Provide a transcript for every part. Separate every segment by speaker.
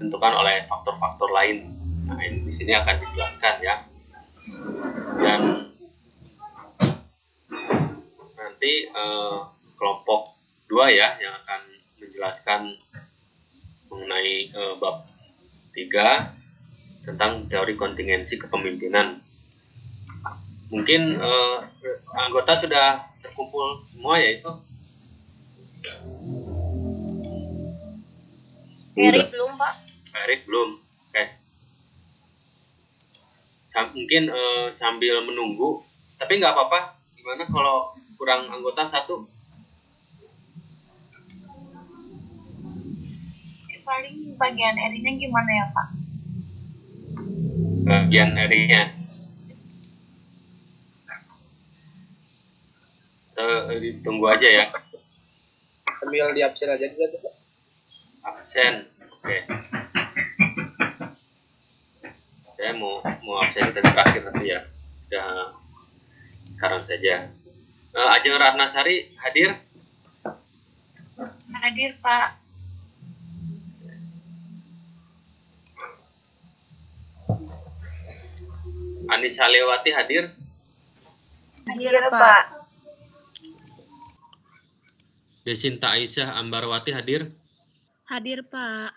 Speaker 1: ditentukan oleh faktor-faktor lain. Nah, ini di sini akan dijelaskan ya. Dan nanti kelompok 2 ya yang akan menjelaskan mengenai bab 3 tentang teori kontingensi kepemimpinan. Mungkin anggota sudah terkumpul semua ya itu?
Speaker 2: Erik belum, Pak.
Speaker 1: Erik belum. Oke. Mungkin sambil menunggu, tapi nggak apa-apa. Gimana kalau kurang anggota 1?
Speaker 2: Paling bagian Eriknya gimana ya, Pak?
Speaker 1: Bagian Eriknya. Ditunggu aja ya.
Speaker 3: Sambil di absen aja juga tuh, Pak.
Speaker 1: Absen. Oke. Saya mau absen dan terakhir nanti ya. Sudah sekarang saja. Ajeng Ratnasari hadir?
Speaker 2: Hadir, Pak.
Speaker 1: Anissa Lewati hadir?
Speaker 2: Hadir, Pak.
Speaker 1: Desinta Aisyah Ambarwati hadir?
Speaker 4: Hadir, Pak.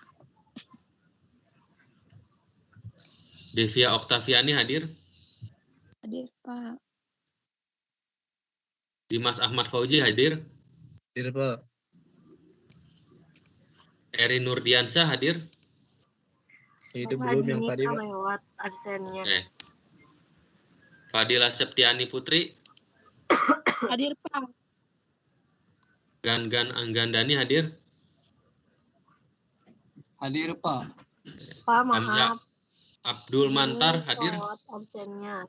Speaker 1: Devia Oktaviani hadir?
Speaker 4: Hadir, Pak.
Speaker 1: Dimas Ahmad Fauzi hadir?
Speaker 3: Hadir, Pak.
Speaker 1: Eri Nurdiansyah hadir?
Speaker 3: Itu belum yang tadi, Pak.
Speaker 2: Lewat absennya.
Speaker 1: Fadila Septiani Putri?
Speaker 4: Hadir, Pak.
Speaker 1: Gan Anggandani hadir?
Speaker 3: Hadir, Pak.
Speaker 2: Pak,
Speaker 1: Hamzah Abdul Mantar hadir?
Speaker 2: Lewat absennya.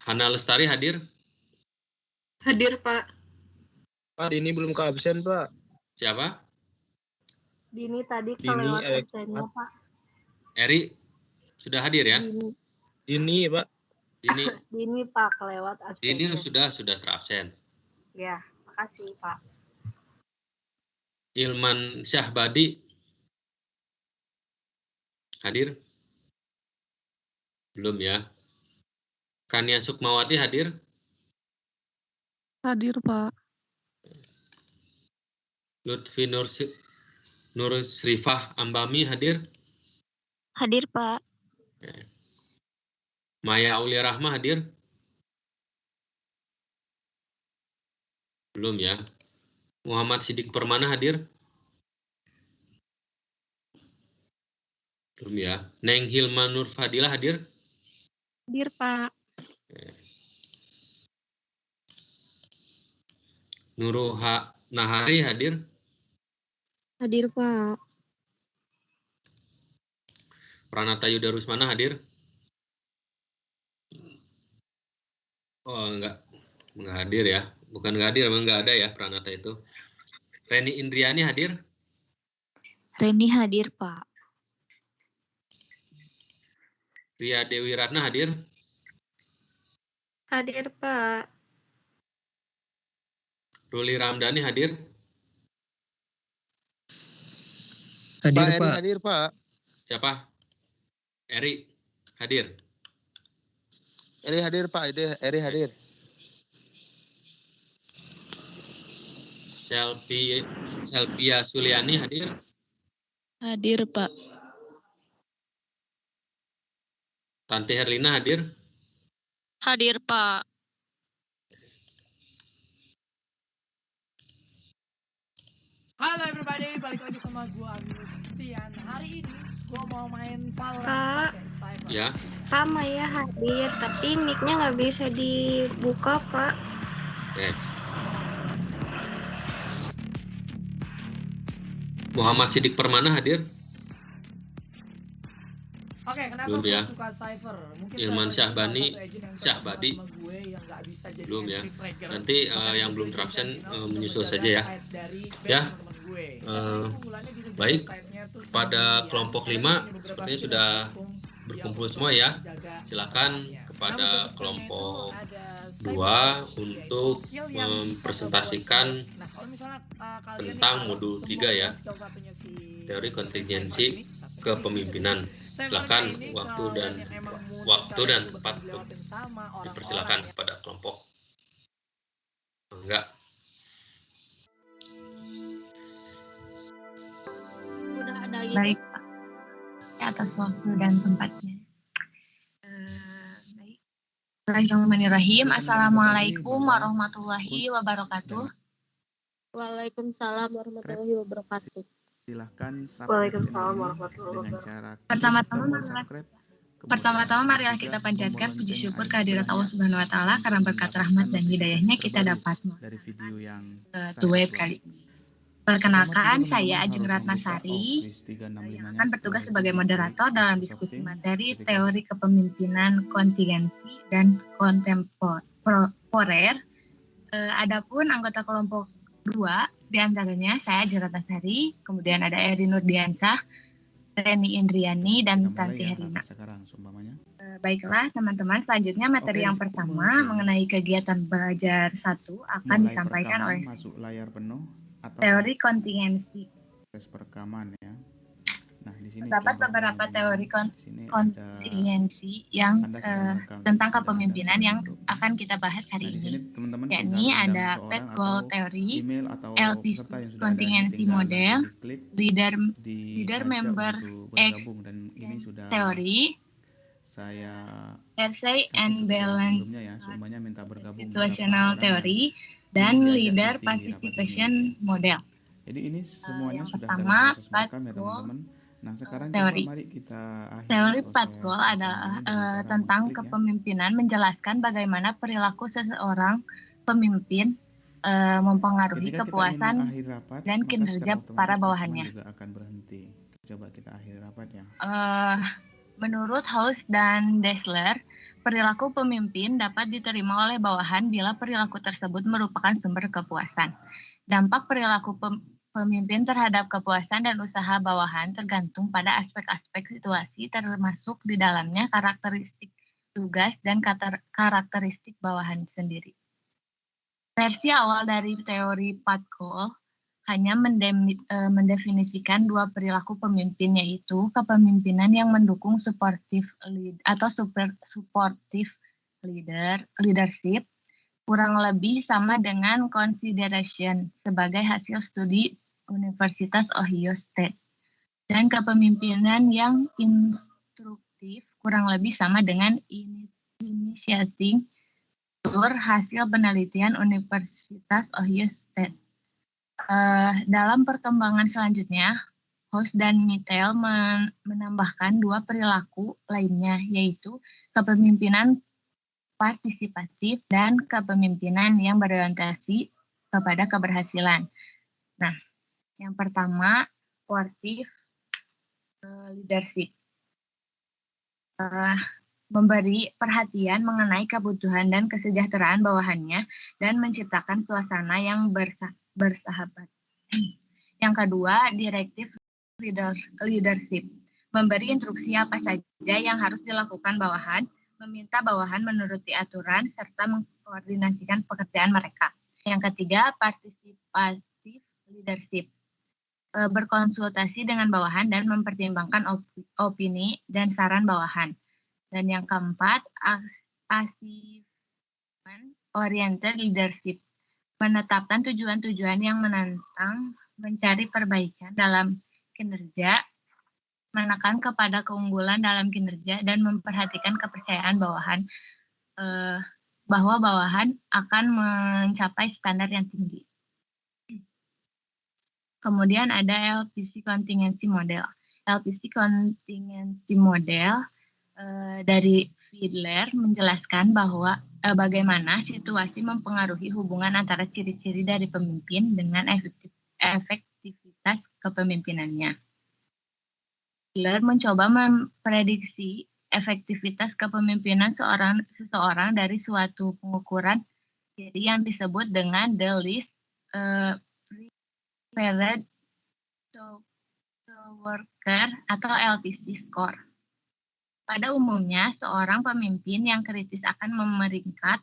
Speaker 1: Hana Lestari hadir?
Speaker 2: Hadir, Pak.
Speaker 3: Pak, ini belum ke absen, Pak.
Speaker 1: Siapa?
Speaker 2: Dini tadi
Speaker 3: Dini,
Speaker 2: kelewat absennya, Pak.
Speaker 1: Eri sudah hadir ya?
Speaker 3: Ini, Pak.
Speaker 2: Dini, Pak, kelewat absennya.
Speaker 1: Ini sudah terabsen.
Speaker 2: Ya, makasih, Pak.
Speaker 1: Ilman Syahbadi hadir? Belum ya. Kania Sukmawati hadir?
Speaker 4: Hadir, Pak.
Speaker 1: Lutfi Nur Srifah Ambami hadir?
Speaker 4: Hadir, Pak.
Speaker 1: Maya Aulia Rahma hadir? Belum ya. Muhammad Sidik Permana hadir? Belum ya. Neng Hilma Nur Fadilah hadir?
Speaker 4: Hadir, Pak.
Speaker 1: Nuruha Nahari hadir?
Speaker 4: Hadir, Pak.
Speaker 1: Pranata Yuda Rusmana hadir? Oh, enggak hadir ya. Bukan enggak hadir, memang enggak ada ya Pranata itu. Reni Indriani hadir?
Speaker 4: Reni hadir, Pak.
Speaker 1: Ria Dewi Ratna hadir?
Speaker 2: Hadir, Pak.
Speaker 1: Ruli Ramdhani hadir?
Speaker 3: Hadir,
Speaker 5: Pak.
Speaker 3: Pak.
Speaker 5: Hadir, Pak.
Speaker 1: Siapa? Eri hadir?
Speaker 5: Eri hadir, Pak. Eri hadir.
Speaker 1: Selvia Suliani hadir?
Speaker 4: Hadir, Pak.
Speaker 1: Tante Herlina hadir?
Speaker 4: Hadir, Pak.
Speaker 6: Halo everybody, balik lagi sama gue Agustian. Hari ini gue mau main Valorant
Speaker 2: Pak.
Speaker 6: pakai Cypher.
Speaker 1: Ya.
Speaker 2: Pak Maya hadir, tapi mic-nya nggak bisa dibuka, Pak.
Speaker 1: Muhammad Sidik Permana hadir?
Speaker 6: Oke, kenapa
Speaker 1: Belum
Speaker 6: gue
Speaker 1: ya.
Speaker 6: suka Cypher? Mungkin
Speaker 1: Ilman
Speaker 6: Cypher ini
Speaker 1: Syahbani,
Speaker 6: salah satu agent yang
Speaker 1: Syahbadi.
Speaker 6: sama gue yang nggak bisa jadi
Speaker 1: Belum ya.
Speaker 6: entry fragger.
Speaker 1: Nanti
Speaker 6: Bahkan
Speaker 1: yang
Speaker 6: gue
Speaker 1: belum
Speaker 6: beli
Speaker 1: terabsen
Speaker 6: sentinel untuk
Speaker 1: menyusul
Speaker 6: menjaga
Speaker 1: saja ya.
Speaker 6: side dari base
Speaker 1: Ya.
Speaker 6: teman-teman gue. Cypher ini keunggulannya bisa jaga
Speaker 1: Baik.
Speaker 6: side-nya tuh
Speaker 1: Pada
Speaker 6: sendirian.
Speaker 1: kelompok
Speaker 6: Karena
Speaker 1: 5
Speaker 6: di sini beberapa
Speaker 1: sepertinya
Speaker 6: skill
Speaker 1: sudah
Speaker 6: yang
Speaker 1: berkumpul
Speaker 6: untuk
Speaker 1: semua ya.
Speaker 6: menjaga
Speaker 1: Silakan
Speaker 6: side-nya.
Speaker 1: kepada
Speaker 6: Nama fokusnya
Speaker 1: kelompok
Speaker 6: itu ada
Speaker 1: 2 untuk mempresentasikan tentang modul 3 ya, teori kontingensi kepemimpinan. Silakan waktu dan tempat untuk dipersilakan kepada kelompok. Enggak.
Speaker 4: Udah ada gitu.
Speaker 7: Baik, Pak. Atas waktu dan tempatnya. Baik. Bismillahirrahmanirrahim. Assalamualaikum warahmatullahi wabarakatuh.
Speaker 2: Waalaikumsalam warahmatullahi wabarakatuh.
Speaker 8: Silahkan
Speaker 2: Waalaikumsalam warahmatullahi
Speaker 8: dengan
Speaker 2: wabarakatuh.
Speaker 8: cara
Speaker 7: Pertama-tama marilah kita panjatkan puji syukur kehadirat Allah Subhanahu wa taala karena berkat rahmat dan hidayahnya kita dapat
Speaker 8: dari video yang
Speaker 7: ke web kali ini. Perkenalkan, saya Ajeng Ratnasari yang akan bertugas sebagai moderator dalam diskusi materi teori kepemimpinan kontingensi dan kontemporer. Adapun anggota kelompok 2 diantaranya saya Ajeng Ratnasari, kemudian ada Eri Nurdiansah, Reni Indriani, dan Tanti Herina. Baiklah teman-teman, selanjutnya materi yang pertama mengenai kegiatan belajar 1 akan disampaikan oleh
Speaker 8: masuk layar penuh atau
Speaker 7: teori kontingensi.
Speaker 8: Perekaman ya. Nah, di sini
Speaker 7: Terdapat beberapa teori kontingensi yang tentang kepemimpinan yang akan kita bahas hari ini. Yakni ada Petwell Theory, LPC Contingency Model, Leader Member X Theory, Essay and Balance Situational Theory, dan Leader Participation Model.
Speaker 8: Jadi ini semuanya
Speaker 7: yang
Speaker 8: sudah
Speaker 7: pertama,
Speaker 8: dalam proses merekam ya teman-teman. Nah, sekarang
Speaker 7: teori.
Speaker 8: mari kita akhiri
Speaker 7: Teori
Speaker 8: proses
Speaker 7: Petwell adalah tentang
Speaker 8: mengklik ya.
Speaker 7: kepemimpinan, menjelaskan bagaimana perilaku seseorang pemimpin mempengaruhi
Speaker 8: Ketika kita
Speaker 7: kepuasan
Speaker 8: ingin mengakhiri rapat,
Speaker 7: dan
Speaker 8: maka
Speaker 7: kinerja
Speaker 8: secara otomatis
Speaker 7: para
Speaker 8: rekaman
Speaker 7: bawahannya.
Speaker 8: juga akan berhenti. Coba kita akhiri rapat ya.
Speaker 7: Menurut House dan Dessler, perilaku pemimpin dapat diterima oleh bawahan bila perilaku tersebut merupakan sumber kepuasan. Dampak perilaku pemimpin terhadap kepuasan dan usaha bawahan tergantung pada aspek-aspek situasi, termasuk di dalamnya karakteristik tugas dan karakteristik bawahan sendiri. Versi awal dari teori Petwell hanya mendefinisikan 2 perilaku pemimpin, yaitu kepemimpinan yang mendukung supportive leadership, kurang lebih sama dengan consideration sebagai hasil studi Universitas Ohio State, dan kepemimpinan yang instruktif kurang lebih sama dengan initiating hasil penelitian Universitas Ohio State. Dalam perkembangan selanjutnya, House dan Mitchell menambahkan 2 perilaku lainnya, yaitu kepemimpinan partisipatif dan kepemimpinan yang berorientasi kepada keberhasilan. Nah, yang pertama, supportive leadership. Memberi perhatian mengenai kebutuhan dan kesejahteraan bawahannya dan menciptakan suasana yang bersahabat. Yang kedua, directive leadership. Memberi instruksi apa saja yang harus dilakukan bawahan, meminta bawahan menuruti aturan, serta mengkoordinasikan pekerjaan mereka. Yang ketiga, participative leadership. Berkonsultasi dengan bawahan dan mempertimbangkan opini dan saran bawahan. Dan yang keempat, achievement-oriented leadership. Menetapkan tujuan-tujuan yang menantang, mencari perbaikan dalam kinerja, menekan kepada keunggulan dalam kinerja, dan memperhatikan kepercayaan bawahan bahwa bawahan akan mencapai standar yang tinggi. Kemudian ada LPC Contingency Model. LPC Contingency Model dari Fiedler menjelaskan bahwa bagaimana situasi mempengaruhi hubungan antara ciri-ciri dari pemimpin dengan efektivitas kepemimpinannya. Fiedler mencoba memprediksi efektivitas kepemimpinan seseorang dari suatu pengukuran yang disebut dengan the least preferred worker atau LPC score. Pada umumnya, seorang pemimpin yang kritis akan memeringkat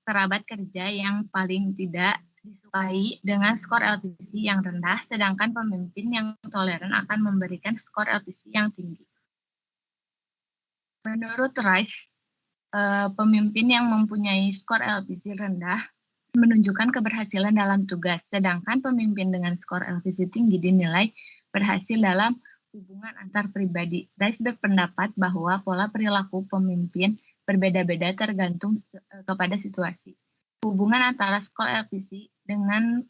Speaker 7: kerabat kerja yang paling tidak disukai dengan skor LPC yang rendah, sedangkan pemimpin yang toleran akan memberikan skor LPC yang tinggi. Menurut Rice, pemimpin yang mempunyai skor LPC rendah menunjukkan keberhasilan dalam tugas, sedangkan pemimpin dengan skor LPC tinggi dinilai berhasil dalam hubungan antar pribadi. Rice berpendapat bahwa pola perilaku pemimpin berbeda-beda tergantung kepada situasi. Hubungan antara skor LPC dengan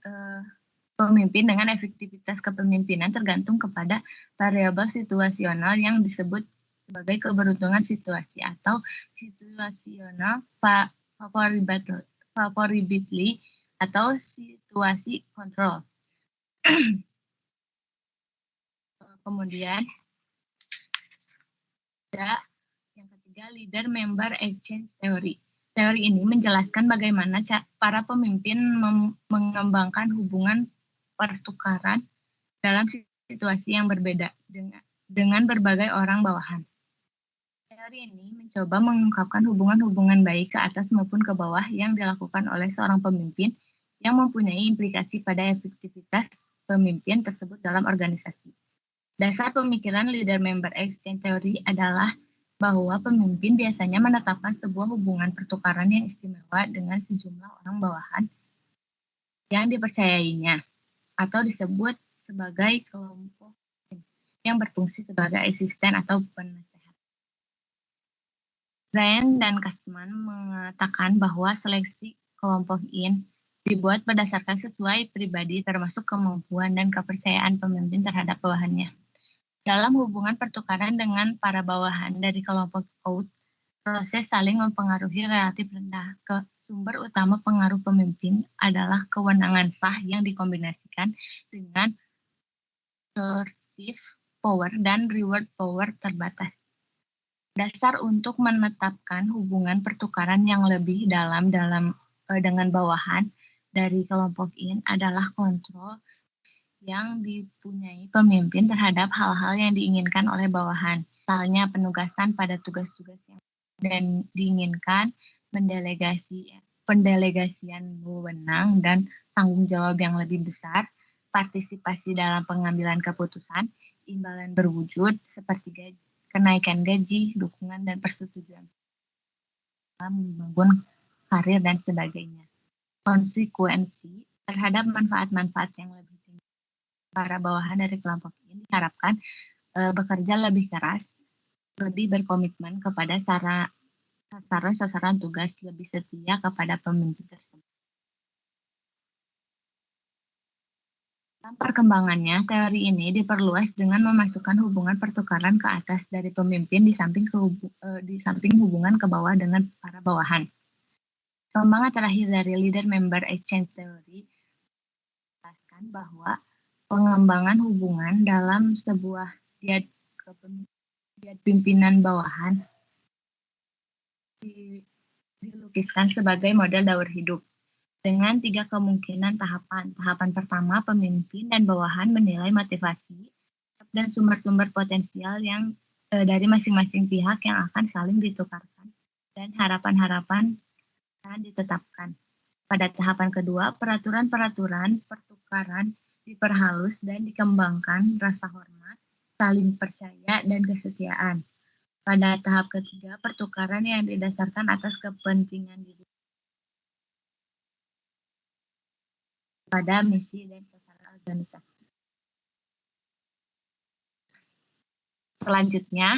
Speaker 7: pemimpin dengan efektivitas kepemimpinan tergantung kepada variabel situasional yang disebut sebagai keberuntungan situasi atau situasional favorability atau situasi kontrol. Kemudian ada yang ketiga, leader member exchange theory. Teori ini menjelaskan bagaimana para pemimpin mengembangkan hubungan pertukaran dalam situasi yang berbeda dengan berbagai orang bawahan. Teori ini mencoba mengungkapkan hubungan-hubungan baik ke atas maupun ke bawah yang dilakukan oleh seorang pemimpin yang mempunyai implikasi pada efektivitas pemimpin tersebut dalam organisasi. Dasar pemikiran leader member exchange theory adalah bahwa pemimpin biasanya menetapkan sebuah hubungan pertukaran yang istimewa dengan sejumlah orang bawahan yang dipercayainya atau disebut sebagai kelompok yang berfungsi sebagai asisten atau penasehat. Ryan dan Kasman mengatakan bahwa seleksi kelompok in dibuat berdasarkan sesuai pribadi termasuk kemampuan dan kepercayaan pemimpin terhadap bawahannya. Dalam hubungan pertukaran dengan para bawahan dari kelompok out, proses saling mempengaruhi relatif rendah. Sumber utama pengaruh pemimpin adalah kewenangan sah yang dikombinasikan dengan perceived power dan reward power terbatas. Dasar untuk menetapkan hubungan pertukaran yang lebih dalam dengan bawahan dari kelompok in adalah kontrol yang dipunyai pemimpin terhadap hal-hal yang diinginkan oleh bawahan. Misalnya penugasan pada tugas-tugas yang diinginkan, pendelegasian wewenang dan tanggung jawab yang lebih besar, partisipasi dalam pengambilan keputusan, imbalan berwujud seperti kenaikan gaji, dukungan dan persetujuan dalam membangun karir dan sebagainya. Konsekuensi terhadap manfaat-manfaat yang lebih tinggi. Para bawahan dari kelompok ini diharapkan bekerja lebih keras, lebih berkomitmen kepada sasaran tugas, lebih setia kepada pemimpin tersebut. Dalam perkembangannya, teori ini diperluas dengan memasukkan hubungan pertukaran ke atas dari pemimpin di samping hubungan ke bawah dengan para bawahan. Perkembangan terakhir dari leader member exchange theory menjelaskan bahwa pengembangan hubungan dalam sebuah diet pimpinan bawahan dilukiskan sebagai model daur hidup dengan 3 kemungkinan tahapan. Tahapan pertama, pemimpin dan bawahan menilai motivasi dan sumber-sumber potensial yang dari masing-masing pihak yang akan saling ditukarkan dan harapan-harapan akan ditetapkan. Pada tahapan kedua, peraturan-peraturan pertukaran diperhalus dan dikembangkan rasa hormat, saling percaya, dan kesetiaan. Pada tahap ketiga, pertukaran yang didasarkan atas kepentingan diri pada misi dan sasaran organisasi. Selanjutnya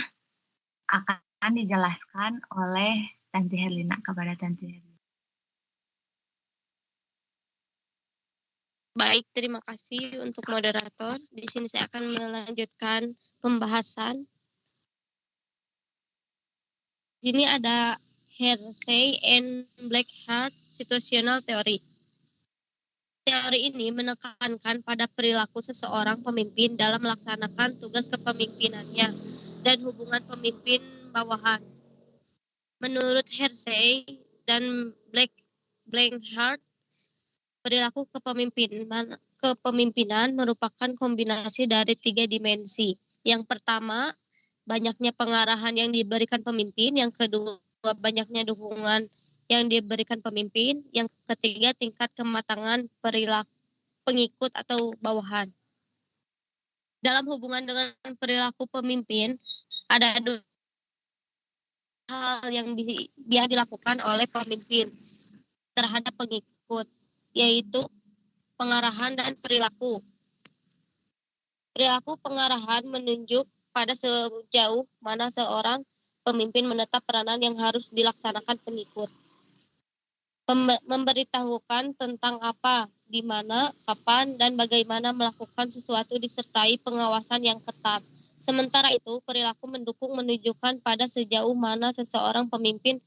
Speaker 7: akan dijelaskan oleh Tanti Herlina kepada Tanti Herlina.
Speaker 2: Baik, terima kasih untuk moderator. Di sini saya akan melanjutkan pembahasan. Di sini ada Hersey and Blackhart Situational Theory. Teori ini menekankan pada perilaku seseorang pemimpin dalam melaksanakan tugas kepemimpinannya dan hubungan pemimpin bawahan. Menurut Hersey dan Blackhart, perilaku kepemimpinan merupakan kombinasi dari 3 dimensi. Yang pertama, banyaknya pengarahan yang diberikan pemimpin. Yang kedua, banyaknya dukungan yang diberikan pemimpin. Yang ketiga, tingkat kematangan perilaku pengikut atau bawahan. Dalam hubungan dengan perilaku pemimpin, ada dua hal yang bisa dilakukan oleh pemimpin terhadap pengikut, yaitu pengarahan dan perilaku. Perilaku pengarahan menunjuk pada sejauh mana seorang pemimpin menetap peranan yang harus dilaksanakan pengikut. Memberitahukan tentang apa, di mana, kapan, dan bagaimana melakukan sesuatu disertai pengawasan yang ketat. Sementara itu, perilaku mendukung menunjukkan pada sejauh mana seseorang pemimpin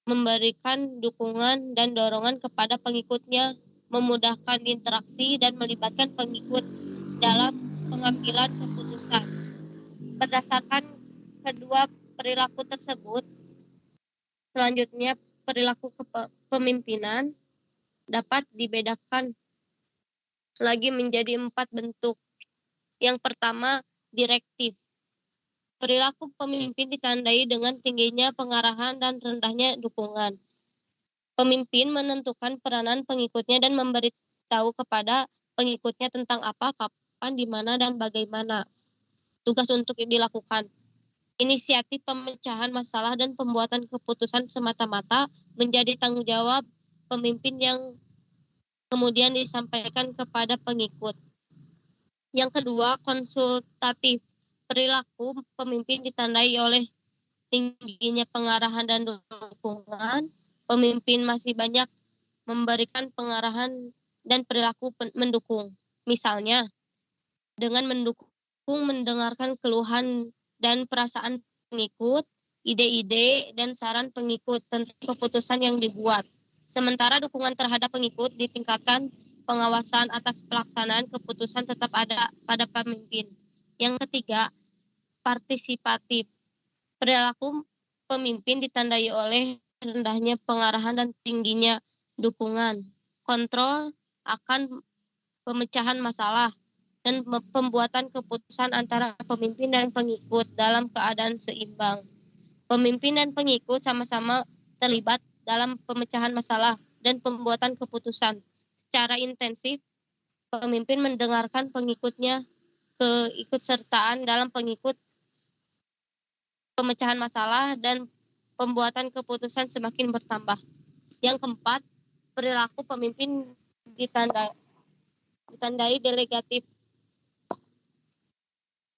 Speaker 2: memberikan dukungan dan dorongan kepada pengikutnya, memudahkan interaksi dan melibatkan pengikut dalam pengambilan keputusan. Berdasarkan kedua perilaku tersebut, selanjutnya perilaku kepemimpinan dapat dibedakan lagi menjadi 4 bentuk. Yang pertama, direktif. Perilaku pemimpin ditandai dengan tingginya pengarahan dan rendahnya dukungan. Pemimpin menentukan peranan pengikutnya dan memberitahu kepada pengikutnya tentang apa, kapan, di mana, dan bagaimana tugas untuk dilakukan. Inisiatif pemecahan masalah dan pembuatan keputusan semata-mata menjadi tanggung jawab pemimpin yang kemudian disampaikan kepada pengikut. Yang kedua, konsultatif. Perilaku pemimpin ditandai oleh tingginya pengarahan dan dukungan. Pemimpin masih banyak memberikan pengarahan dan perilaku mendukung. Misalnya, dengan mendukung mendengarkan keluhan dan perasaan pengikut, ide-ide dan saran pengikut tentang keputusan yang dibuat. Sementara dukungan terhadap pengikut ditingkatkan, pengawasan atas pelaksanaan keputusan tetap ada pada pemimpin. Yang ketiga, partisipatif. Perilaku pemimpin ditandai oleh rendahnya pengarahan dan tingginya dukungan. Kontrol akan pemecahan masalah dan pembuatan keputusan antara pemimpin dan pengikut dalam keadaan seimbang. Pemimpin dan pengikut sama-sama terlibat dalam pemecahan masalah dan pembuatan keputusan. Secara intensif, pemimpin mendengarkan pengikutnya, keikutsertaan dalam pemecahan masalah dan pembuatan keputusan semakin bertambah. Yang keempat, perilaku pemimpin ditandai delegatif.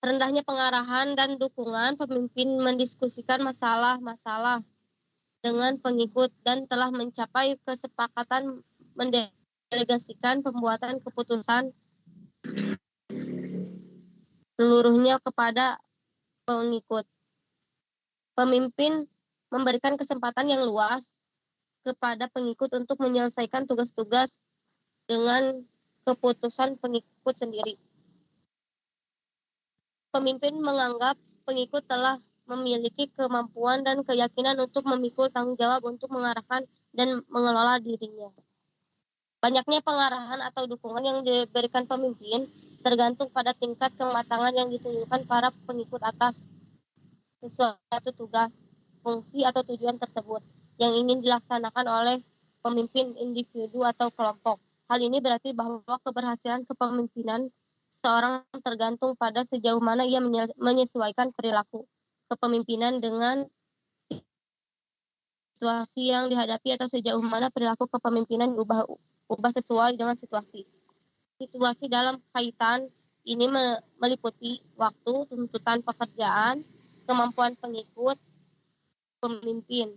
Speaker 2: Rendahnya pengarahan dan dukungan, pemimpin mendiskusikan masalah-masalah dengan pengikut dan telah mencapai kesepakatan mendelegasikan pembuatan keputusan seluruhnya kepada pengikut. Pemimpin memberikan kesempatan yang luas kepada pengikut untuk menyelesaikan tugas-tugas dengan keputusan pengikut sendiri. Pemimpin menganggap pengikut telah memiliki kemampuan dan keyakinan untuk memikul tanggung jawab untuk mengarahkan dan mengelola dirinya. Banyaknya pengarahan atau dukungan yang diberikan pemimpin tergantung pada tingkat kematangan yang ditunjukkan para pengikut atas sesuatu tugas, fungsi, atau tujuan tersebut yang ingin dilaksanakan oleh pemimpin individu atau kelompok. Hal ini berarti bahwa keberhasilan kepemimpinan seorang tergantung pada sejauh mana ia menyesuaikan perilaku kepemimpinan dengan situasi yang dihadapi atau sejauh mana perilaku kepemimpinan diubah sesuai dengan situasi. Situasi dalam kaitan ini meliputi waktu, tuntutan pekerjaan, kemampuan pengikut, pemimpin,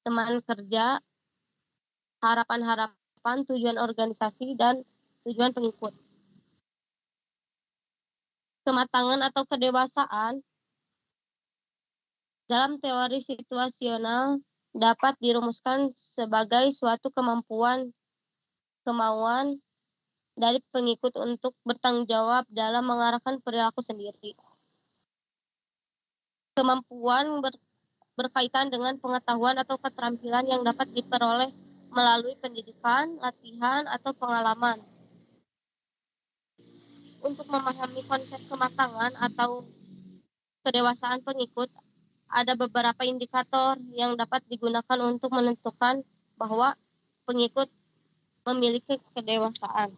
Speaker 2: teman kerja, harapan-harapan, tujuan organisasi, dan tujuan pengikut. Kematangan atau kedewasaan dalam teori situasional dapat dirumuskan sebagai suatu kemauan dari pengikut untuk bertanggung jawab dalam mengarahkan perilaku sendiri. Kemampuan berkaitan dengan pengetahuan atau keterampilan yang dapat diperoleh melalui pendidikan, latihan, atau pengalaman. Untuk memahami konsep kematangan atau kedewasaan pengikut, ada beberapa indikator yang dapat digunakan untuk menentukan bahwa pengikut memiliki kedewasaan.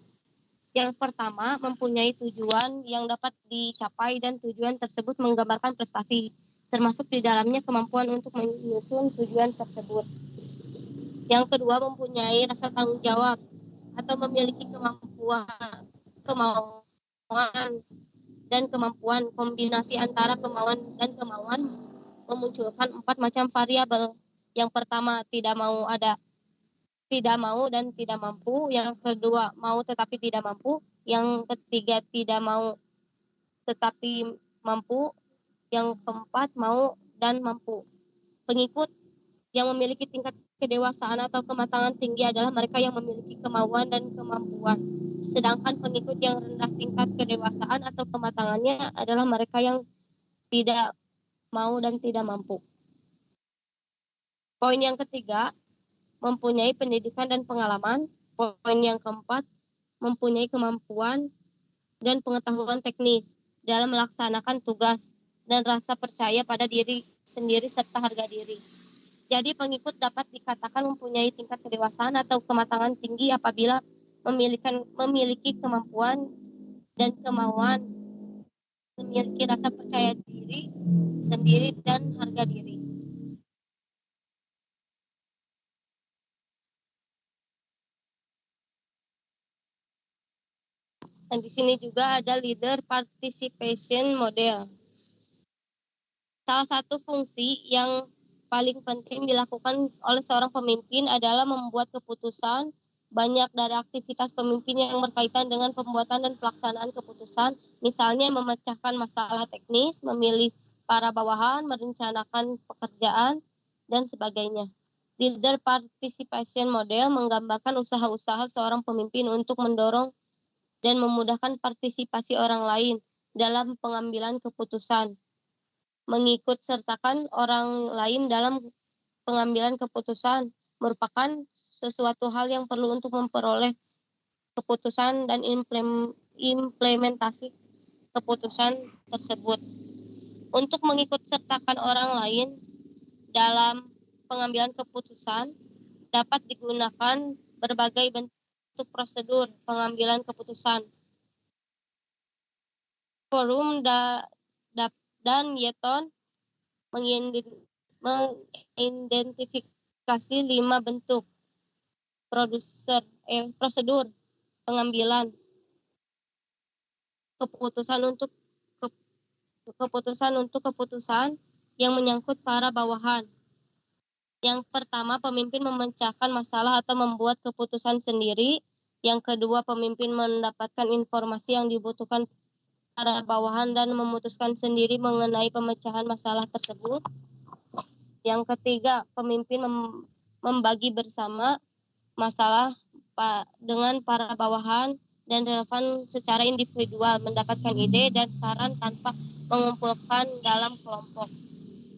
Speaker 2: Yang pertama, mempunyai tujuan yang dapat dicapai dan tujuan tersebut menggambarkan prestasi, termasuk di dalamnya kemampuan untuk menyusun tujuan tersebut. Yang kedua, mempunyai rasa tanggung jawab atau memiliki kemampuan dan kemampuan. Kombinasi antara kemauan dan kemauan memunculkan 4 macam variabel. Yang pertama, tidak mau dan tidak mampu. Yang kedua, mau tetapi tidak mampu. Yang ketiga, tidak mau tetapi mampu. Yang keempat, mau dan mampu. Pengikut yang memiliki tingkat kedewasaan atau kematangan tinggi adalah mereka yang memiliki kemauan dan kemampuan. Sedangkan pengikut yang rendah tingkat kedewasaan atau kematangannya adalah mereka yang tidak mau dan tidak mampu. Poin yang ketiga, mempunyai pendidikan dan pengalaman. Poin yang keempat, mempunyai kemampuan dan pengetahuan teknis dalam melaksanakan tugas dan rasa percaya pada diri sendiri serta harga diri. Jadi pengikut dapat dikatakan mempunyai tingkat kedewasaan atau kematangan tinggi apabila memiliki kemampuan dan kemauan, memiliki rasa percaya diri sendiri dan harga diri. Dan di sini juga ada leader participation model. Salah satu fungsi yang paling penting dilakukan oleh seorang pemimpin adalah membuat keputusan. Banyak dari aktivitas pemimpin yang berkaitan dengan pembuatan dan pelaksanaan keputusan, misalnya memecahkan masalah teknis, memilih para bawahan, merencanakan pekerjaan, dan sebagainya. Leader participation model menggambarkan usaha-usaha seorang pemimpin untuk mendorong dan memudahkan partisipasi orang lain dalam pengambilan keputusan. Mengikut sertakan orang lain dalam pengambilan keputusan merupakan sesuatu hal yang perlu untuk memperoleh keputusan dan implementasi keputusan tersebut. Untuk mengikut sertakan orang lain dalam pengambilan keputusan dapat digunakan berbagai bentuk prosedur pengambilan keputusan. Forum dan Yeton mengidentifikasi 5 bentuk prosedur pengambilan keputusan untuk keputusan yang menyangkut para bawahan. Yang pertama, pemimpin memecahkan masalah atau membuat keputusan sendiri. Yang kedua, pemimpin mendapatkan informasi yang dibutuhkan para bawahan dan memutuskan sendiri mengenai pemecahan masalah tersebut. Yang ketiga, pemimpin membagi bersama masalah dengan para bawahan dan relevan secara individual, mendapatkan ide dan saran tanpa mengumpulkan dalam kelompok.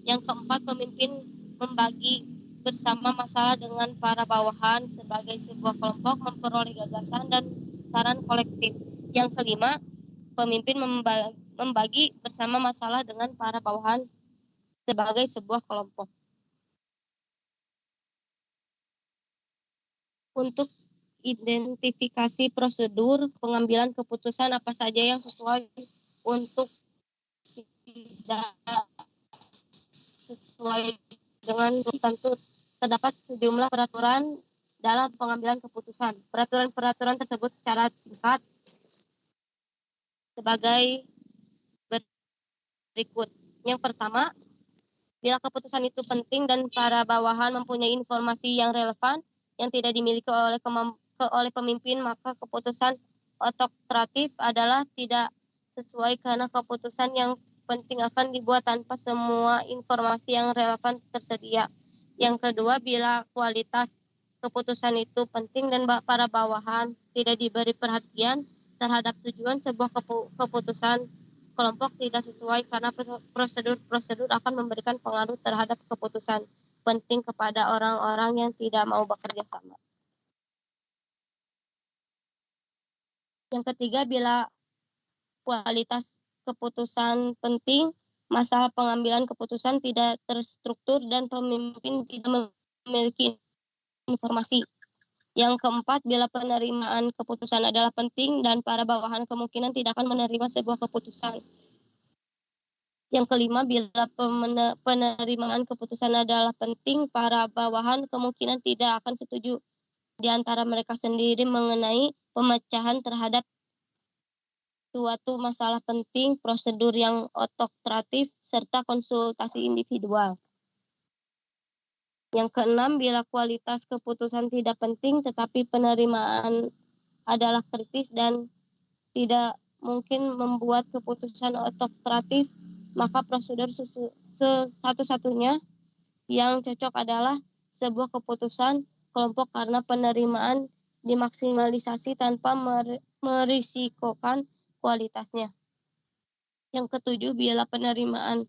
Speaker 2: Yang keempat, pemimpin membagi bersama masalah dengan para bawahan sebagai sebuah kelompok, memperoleh gagasan dan saran kolektif. Yang kelima, pemimpin membagi bersama masalah dengan para bawahan sebagai sebuah kelompok. Untuk identifikasi prosedur pengambilan keputusan apa saja yang sesuai untuk tidak sesuai dengan tentu terdapat sejumlah peraturan dalam pengambilan keputusan. Peraturan-peraturan tersebut secara singkat sebagai berikut. Yang pertama, bila keputusan itu penting dan para bawahan mempunyai informasi yang relevan yang tidak dimiliki oleh pemimpin, maka keputusan otokratif adalah tidak sesuai karena keputusan yang penting akan dibuat tanpa semua informasi yang relevan tersedia. Yang kedua, bila kualitas keputusan itu penting dan para bawahan tidak diberi perhatian terhadap tujuan sebuah keputusan, kelompok tidak sesuai karena prosedur-prosedur akan memberikan pengaruh terhadap keputusan penting kepada orang-orang yang tidak mau bekerja sama. Yang ketiga, bila kualitas keputusan penting masalah pengambilan keputusan tidak terstruktur dan pemimpin tidak memiliki informasi. Yang keempat, bila penerimaan keputusan adalah penting dan para bawahan kemungkinan tidak akan menerima sebuah keputusan. Yang kelima, bila penerimaan keputusan adalah penting, para bawahan kemungkinan tidak akan setuju di antara mereka sendiri mengenai pemecahan terhadap suatu masalah penting, prosedur yang otokratif, serta konsultasi individual. Yang keenam, bila kualitas keputusan tidak penting tetapi penerimaan adalah kritis dan tidak mungkin membuat keputusan otokratif, maka prosedur satu-satunya yang cocok adalah sebuah keputusan kelompok karena penerimaan dimaksimalisasi tanpa merisikokan kualitasnya. Yang ketujuh, bila penerimaan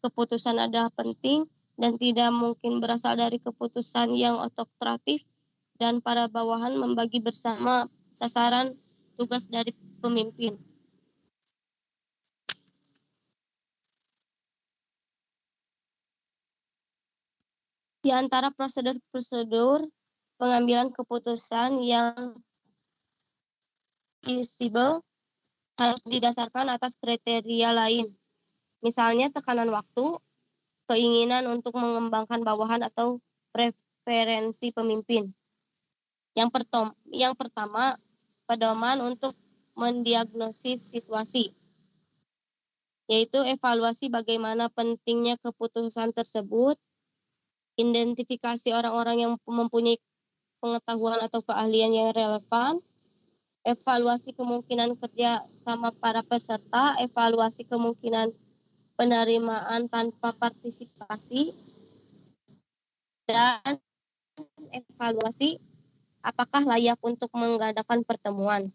Speaker 2: keputusan adalah penting dan tidak mungkin berasal dari keputusan yang otokratif dan para bawahan membagi bersama sasaran tugas dari pemimpin. Di antara prosedur-prosedur pengambilan keputusan yang feasible harus didasarkan atas kriteria lain. Misalnya tekanan waktu, keinginan untuk mengembangkan bawahan atau preferensi pemimpin. Yang pertama, pedoman untuk mendiagnosis situasi, yaitu evaluasi bagaimana pentingnya keputusan tersebut, identifikasi orang-orang yang mempunyai pengetahuan atau keahlian yang relevan, evaluasi kemungkinan kerja sama para peserta, evaluasi kemungkinan penerimaan tanpa partisipasi, dan evaluasi apakah layak untuk mengadakan pertemuan.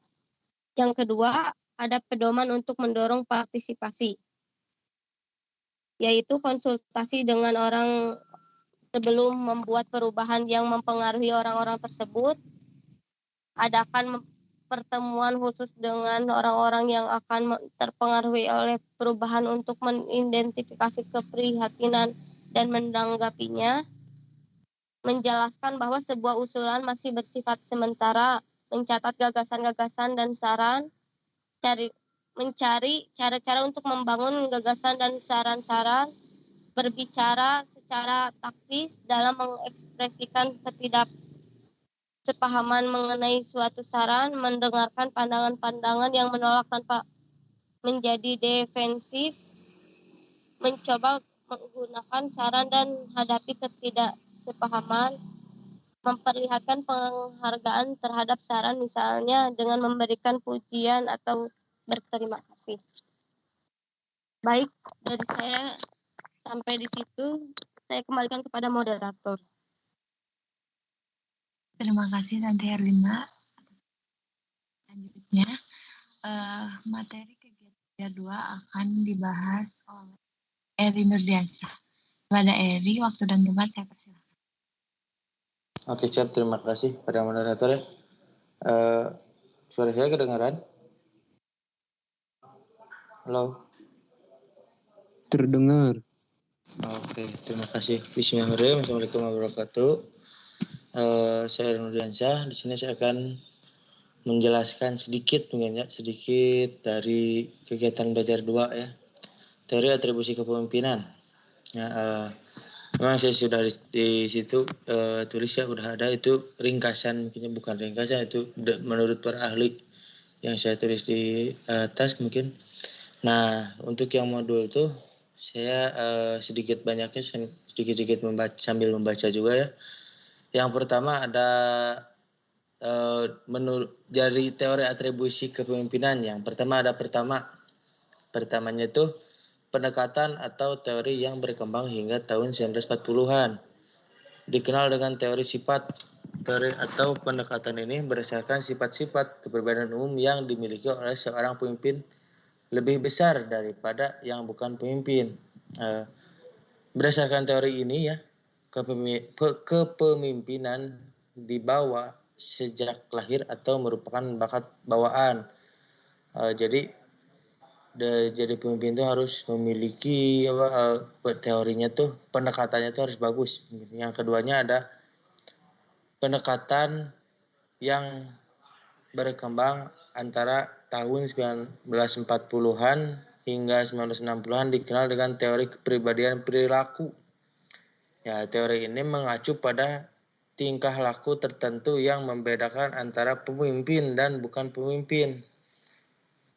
Speaker 2: Yang kedua, ada pedoman untuk mendorong partisipasi, yaitu konsultasi dengan orang sebelum membuat perubahan yang mempengaruhi orang-orang tersebut, adakan pertemuan khusus dengan orang-orang yang akan terpengaruhi oleh perubahan untuk mengidentifikasi keprihatinan dan menanggapinya, menjelaskan bahwa sebuah usulan masih bersifat sementara, mencatat gagasan-gagasan dan saran, mencari cara-cara untuk membangun gagasan dan saran-saran, berbicara secara taktis dalam mengekspresikan ketidaksepahaman mengenai suatu saran, mendengarkan pandangan-pandangan yang menolak tanpa menjadi defensif, mencoba menggunakan saran dan hadapi ketidaksepahaman, memperlihatkan penghargaan terhadap saran misalnya dengan memberikan pujian atau berterima kasih. Baik, dari saya sampai di situ, saya kembalikan kepada moderator.
Speaker 7: Terima kasih Tante Erlina. Selanjutnya, materi kegiatan 2 akan dibahas oleh Eri Nurdiansyah. Kepada Eri, waktu dan tempat saya persilakan.
Speaker 5: Oke, siap. Terima kasih pada moderator ya. Suara saya kedengaran? Halo?
Speaker 3: Terdengar.
Speaker 5: Oke, terima kasih. Bismillahirrahmanirrahim. Assalamualaikum warahmatullahi wabarakatuh. Saya Nurdiansyah. Di sini saya akan menjelaskan sedikit dari kegiatan belajar 2 ya. Teori atribusi kepemimpinan. Ya, memang saya sudah di situ tulis ya, udah ada itu ringkasan, mungkin bukan ringkasan, itu menurut para ahli yang saya tulis di atas mungkin. Nah, untuk yang modul itu saya sedikit sambil membaca juga ya. Yang pertama ada menurut dari teori atribusi kepemimpinan. Yang pertama ada pertamanya itu pendekatan atau teori yang berkembang hingga tahun 1940-an. Dikenal dengan teori sifat. Teori atau pendekatan ini berdasarkan sifat-sifat kepribadian umum yang dimiliki oleh seorang pemimpin lebih besar daripada yang bukan pemimpin. Berdasarkan teori ini ya, kepemimpinan dibawa sejak lahir atau merupakan bakat bawaan. Jadi jadi pemimpin itu harus memiliki teorinya tuh, pendekatannya tuh harus bagus. Yang keduanya ada pendekatan yang berkembang antara tahun 1940-an hingga 1960-an dikenal dengan teori kepribadian perilaku. Ya, teori ini mengacu pada tingkah laku tertentu yang membedakan antara pemimpin dan bukan pemimpin.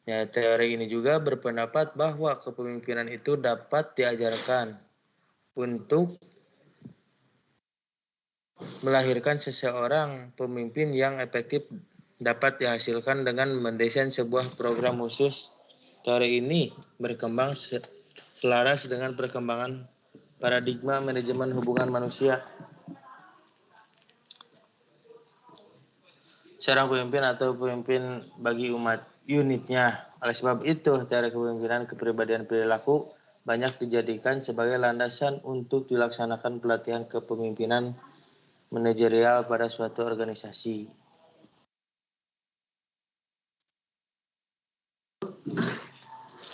Speaker 5: Ya, teori ini juga berpendapat bahwa kepemimpinan itu dapat diajarkan untuk melahirkan seseorang pemimpin yang efektif dapat dihasilkan dengan mendesain sebuah program khusus. Teori ini berkembang selaras dengan perkembangan paradigma manajemen hubungan manusia. Seorang pemimpin atau pemimpin bagi umat unitnya. Oleh sebab itu, teori kepemimpinan kepribadian perilaku banyak dijadikan sebagai landasan untuk dilaksanakan pelatihan kepemimpinan manajerial pada suatu organisasi.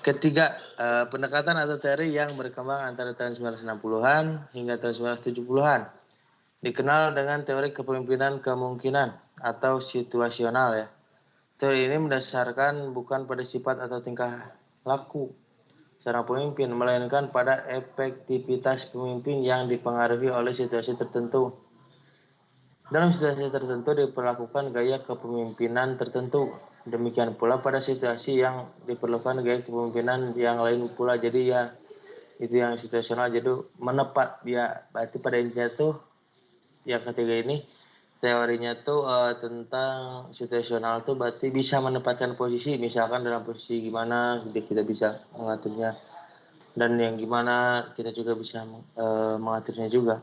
Speaker 5: Ketiga, pendekatan atau teori yang berkembang antara tahun 1960-an hingga tahun 1970-an. Dikenal dengan teori kepemimpinan kemungkinan atau situasional ya. Teori ini mendasarkan bukan pada sifat atau tingkah laku seorang pemimpin, melainkan pada efektivitas pemimpin yang dipengaruhi oleh situasi tertentu. Dalam situasi tertentu diperlakukan gaya kepemimpinan tertentu. Demikian pula pada situasi yang diperlukan gaya kepemimpinan yang lain pula. Jadi ya itu yang situasional, jadi menepat dia. Berarti pada intinya tuh yang ketiga ini teorinya tuh tentang situasional tuh berarti bisa menempatkan posisi, misalkan dalam posisi gimana kita bisa mengaturnya, dan yang gimana kita juga bisa mengaturnya juga.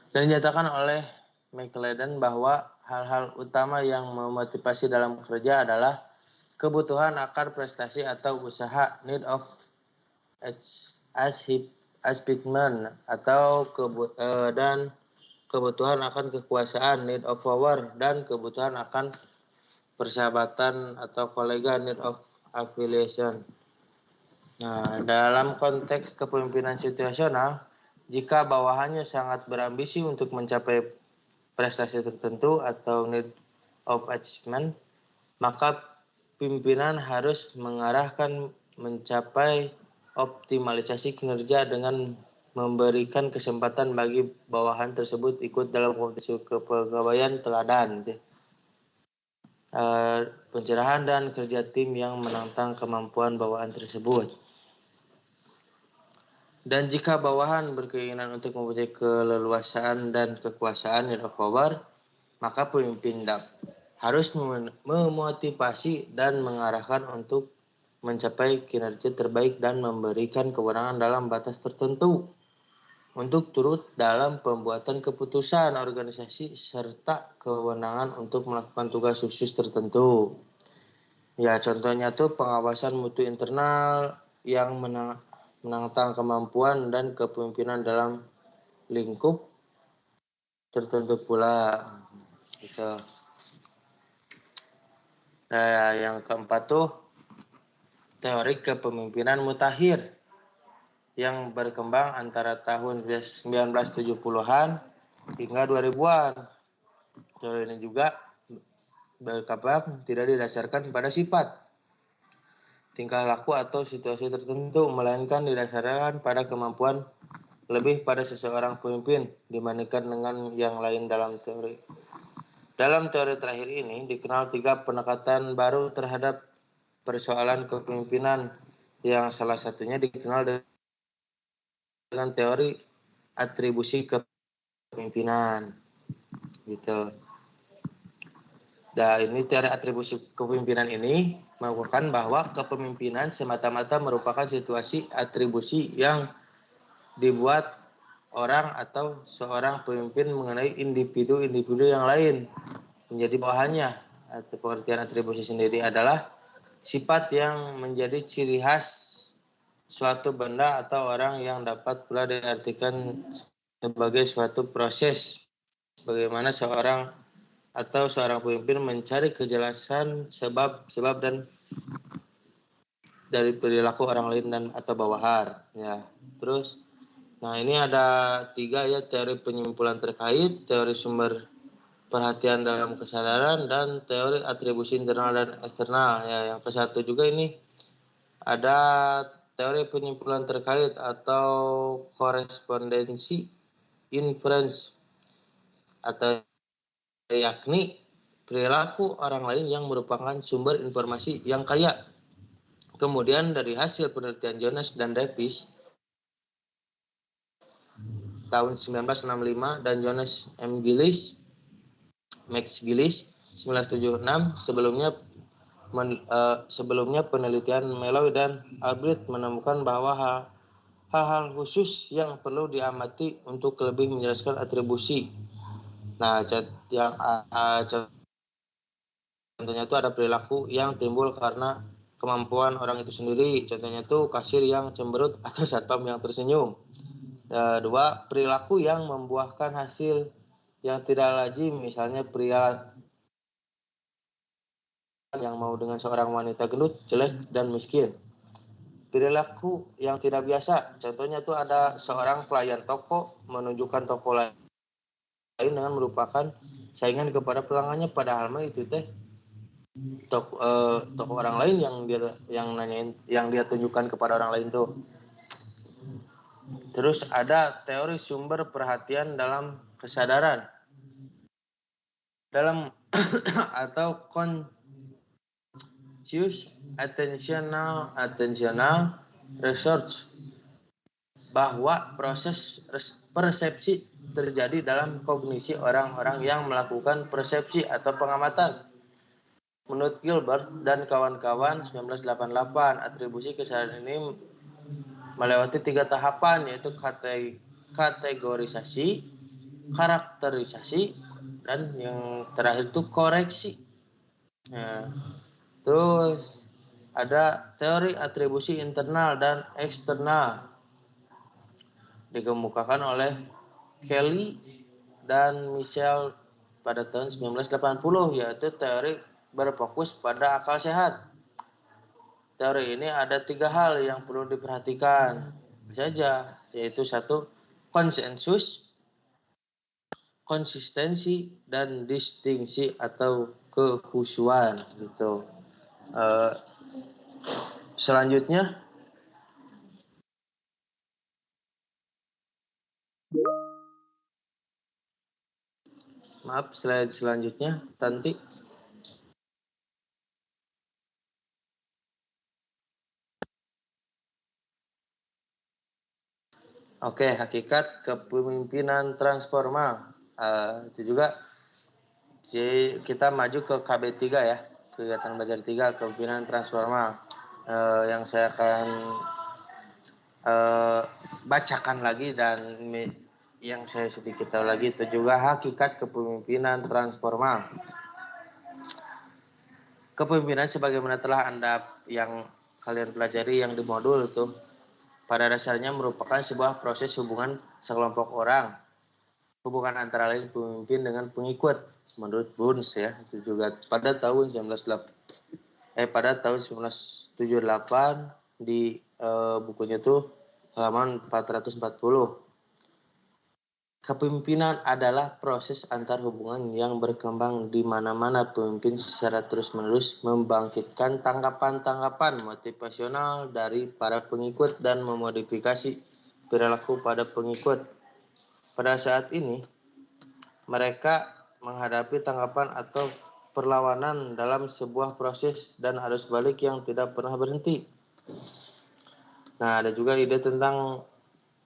Speaker 5: Dan dinyatakan oleh McLaren bahwa hal-hal utama yang memotivasi dalam kerja adalah kebutuhan akan prestasi atau usaha, need of achievement, atau dan kebutuhan akan kekuasaan, need of power, dan kebutuhan akan persahabatan atau kolega, need of affiliation. Nah, dalam konteks kepemimpinan situasional, jika bawahannya sangat berambisi untuk mencapai prestasi tertentu atau need of achievement, maka pimpinan harus mengarahkan mencapai optimalisasi kinerja dengan memberikan kesempatan bagi bawahan tersebut ikut dalam kompetisi kepegawaian teladan, pencerahan dan kerja tim yang menantang kemampuan bawahan tersebut. Dan jika bawahan berkeinginan untuk mempunyai keleluasaan dan kekuasaan need of power, maka pemimpin harus memotivasi dan mengarahkan untuk mencapai kinerja terbaik dan memberikan kewenangan dalam batas tertentu untuk turut dalam pembuatan keputusan organisasi serta kewenangan untuk melakukan tugas khusus tertentu. Ya, contohnya tuh pengawasan mutu internal yang menantang kemampuan dan kepemimpinan dalam lingkup tertentu pula. Gitu. Nah, yang keempat tuh teori kepemimpinan mutakhir yang berkembang antara tahun 1970-an hingga 2000-an. Teori ini juga berkembang tidak didasarkan pada sifat, tingkah laku atau situasi tertentu, melainkan didasarkan pada kemampuan lebih pada seseorang pemimpin dibandingkan dengan yang lain dalam teori. Dalam teori terakhir ini dikenal 3 pendekatan baru terhadap persoalan kepemimpinan, yang salah satunya dikenal dengan teori atribusi kepemimpinan. Gitu. Nah, ini teori atribusi kepemimpinan ini mengukuhkan bahwa kepemimpinan semata-mata merupakan situasi atribusi yang dibuat orang atau seorang pemimpin mengenai individu-individu yang lain menjadi bawahannya. Atau pengertian atribusi sendiri adalah sifat yang menjadi ciri khas suatu benda atau orang yang dapat pula diartikan sebagai suatu proses bagaimana seorang pemimpin mencari kejelasan sebab dan dari perilaku orang lain dan atau bawahan. Ya, terus, nah ini ada 3 ya, teori penyimpulan terkait, teori sumber perhatian dalam kesadaran, dan teori atribusi internal dan eksternal. Ya, yang ke-1 juga ini ada teori penyimpulan terkait atau korespondensi inference, atau yakni perilaku orang lain yang merupakan sumber informasi yang kaya. Kemudian dari hasil penelitian Jones dan Davis tahun 1965 dan Jones M. Gillis, Max Gillis 1976, sebelumnya penelitian Meloy dan Albright menemukan bahwa hal-hal khusus yang perlu diamati untuk lebih menjelaskan atribusi. Nah, yang contohnya itu ada perilaku yang timbul karena kemampuan orang itu sendiri. Contohnya itu kasir yang cemberut atau satpam yang tersenyum. 2, perilaku yang membuahkan hasil yang tidak lazim, misalnya pria yang mau dengan seorang wanita gendut, jelek, dan miskin. Perilaku yang tidak biasa, contohnya itu ada seorang pelayan toko menunjukkan toko lain dengan merupakan saingan kepada pelanggannya, padahal mah itu teh toko orang lain yang dia tunjukkan kepada orang lain tuh. Terus ada teori sumber perhatian dalam kesadaran dalam atau conscious attentional research, bahwa proses persepsi terjadi dalam kognisi orang-orang yang melakukan persepsi atau pengamatan. Menurut Gilbert dan kawan-kawan 1988, atribusi kesadaran ini melewati 3 tahapan, yaitu kategorisasi, karakterisasi, dan yang terakhir itu koreksi. Nah, terus ada teori atribusi internal dan eksternal dikemukakan oleh Kelly dan Michel pada tahun 1980, yaitu teori berfokus pada akal sehat. Teori ini ada 3 hal yang perlu diperhatikan saja, yaitu 1, konsensus, konsistensi, dan distingsi atau kekhusyuan gitu. Selanjutnya slide selanjutnya Tanti. Oke, hakikat kepemimpinan transformal. Itu juga kita maju ke KB3 ya, kegiatan belajar 3, kepemimpinan transformal. Yang saya akan bacakan lagi dan yang saya sedikit tahu lagi, itu juga hakikat kepemimpinan transformal. Kepemimpinan sebagaimana telah Anda yang kalian pelajari yang di modul itu, pada dasarnya merupakan sebuah proses hubungan sekelompok orang, hubungan antara lain pemimpin dengan pengikut, menurut Burns ya. Itu juga pada tahun 1978 di bukunya itu halaman 440. Kepemimpinan adalah proses antar hubungan yang berkembang di mana-mana pemimpin secara terus-menerus membangkitkan tanggapan-tanggapan motivasional dari para pengikut dan memodifikasi perilaku pada pengikut. Pada saat ini, mereka menghadapi tanggapan atau perlawanan dalam sebuah proses dan arus balik yang tidak pernah berhenti. Nah, ada juga ide tentang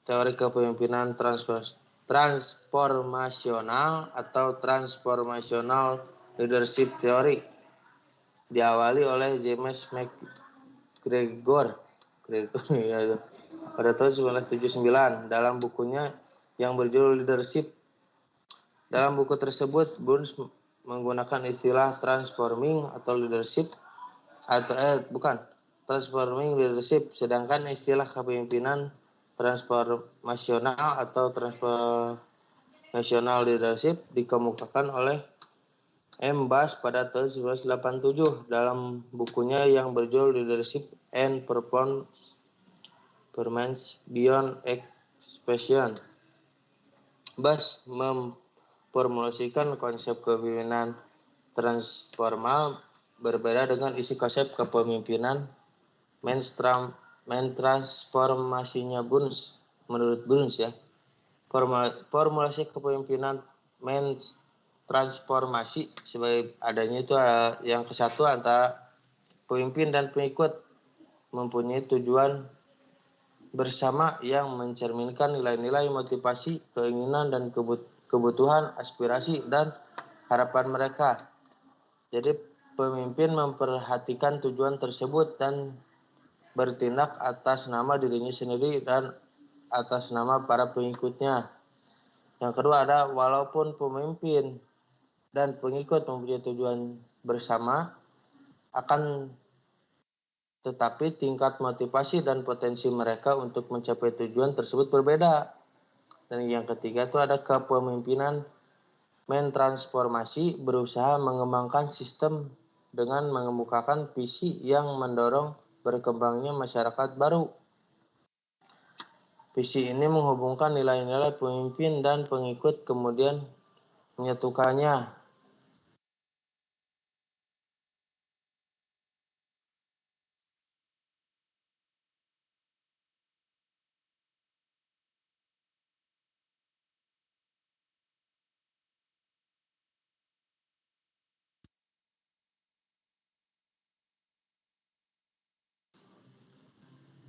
Speaker 5: teori kepemimpinan transformasional atau transformational leadership theory, diawali oleh James McGregor ya, pada tahun 1979 dalam bukunya yang berjudul Leadership. Dalam buku tersebut, Burns menggunakan istilah transforming leadership, sedangkan istilah kepemimpinan transformasional atau transformational leadership dikemukakan oleh M. Bass pada tahun 1987 dalam bukunya yang berjudul Leadership and Performance Beyond Expression. Bass memformulasikan konsep kepemimpinan transformal berbeda dengan isi konsep kepemimpinan transformasinya Burns. Menurut Burns ya, formulasi kepemimpinan transformasi sebagai adanya itu yang kesatu antara pemimpin dan pengikut mempunyai tujuan bersama yang mencerminkan nilai-nilai motivasi, keinginan dan kebutuhan, aspirasi dan harapan mereka. Jadi pemimpin memperhatikan tujuan tersebut dan bertindak atas nama dirinya sendiri dan atas nama para pengikutnya. Yang kedua ada walaupun pemimpin dan pengikut mempunyai tujuan bersama, akan tetapi tingkat motivasi dan potensi mereka untuk mencapai tujuan tersebut berbeda. Dan yang ketiga itu ada kepemimpinan mentransformasi, berusaha mengembangkan sistem dengan mengemukakan visi yang mendorong berkembangnya masyarakat baru. Visi ini menghubungkan nilai-nilai pemimpin dan pengikut kemudian menyatukannya.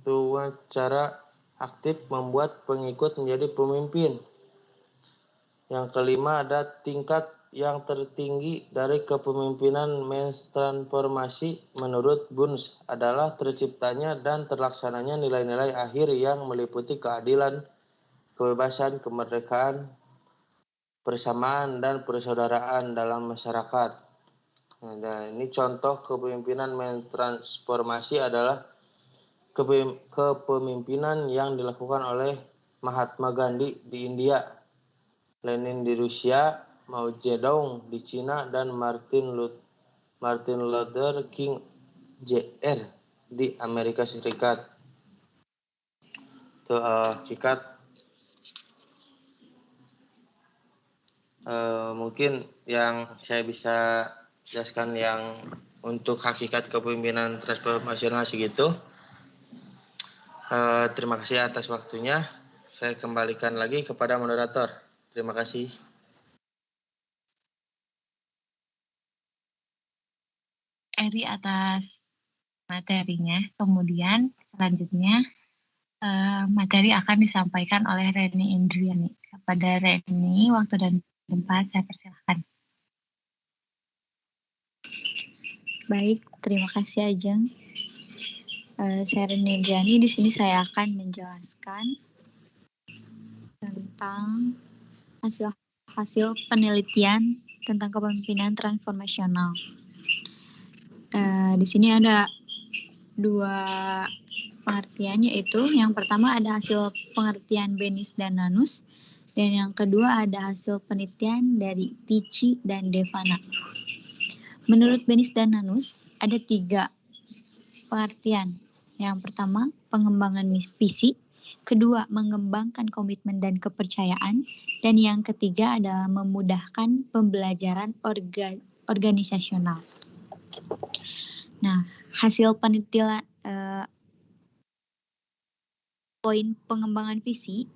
Speaker 5: Dua cara aktif membuat pengikut menjadi pemimpin. Yang kelima ada tingkat yang tertinggi dari kepemimpinan transformasi menurut Burns adalah terciptanya dan terlaksananya nilai-nilai akhir yang meliputi keadilan, kebebasan, kemerdekaan, persamaan, dan persaudaraan dalam masyarakat. Nah, ini contoh kepemimpinan transformasi adalah kepemimpinan yang dilakukan oleh Mahatma Gandhi di India, Lenin di Rusia, Mao Zedong di Cina, dan Martin Luther King Jr. di Amerika Serikat. Itu hakikat mungkin yang saya bisa jelaskan yang untuk hakikat kepemimpinan transformasional segitu. Terima kasih atas waktunya. Saya kembalikan lagi kepada moderator. Terima kasih.
Speaker 7: Eri atas materinya. Kemudian selanjutnya materi akan disampaikan oleh Reni Indriani. Kepada Reni, waktu dan tempat saya persilahkan.
Speaker 9: Baik, terima kasih Ajeng. Saya Reni Indriani. Di sini saya akan menjelaskan tentang hasil penelitian tentang kepemimpinan transformasional. Di sini ada dua pengertian, yaitu yang pertama ada hasil pengertian Benis dan Nanus, dan yang kedua ada hasil penelitian dari Tichy dan Devana. Menurut Benis dan Nanus ada 3 pengertian. Yang pertama, pengembangan visi. Kedua, mengembangkan komitmen dan kepercayaan. Dan yang ketiga adalah memudahkan pembelajaran organisasional. Nah, hasil penelitian poin pengembangan visi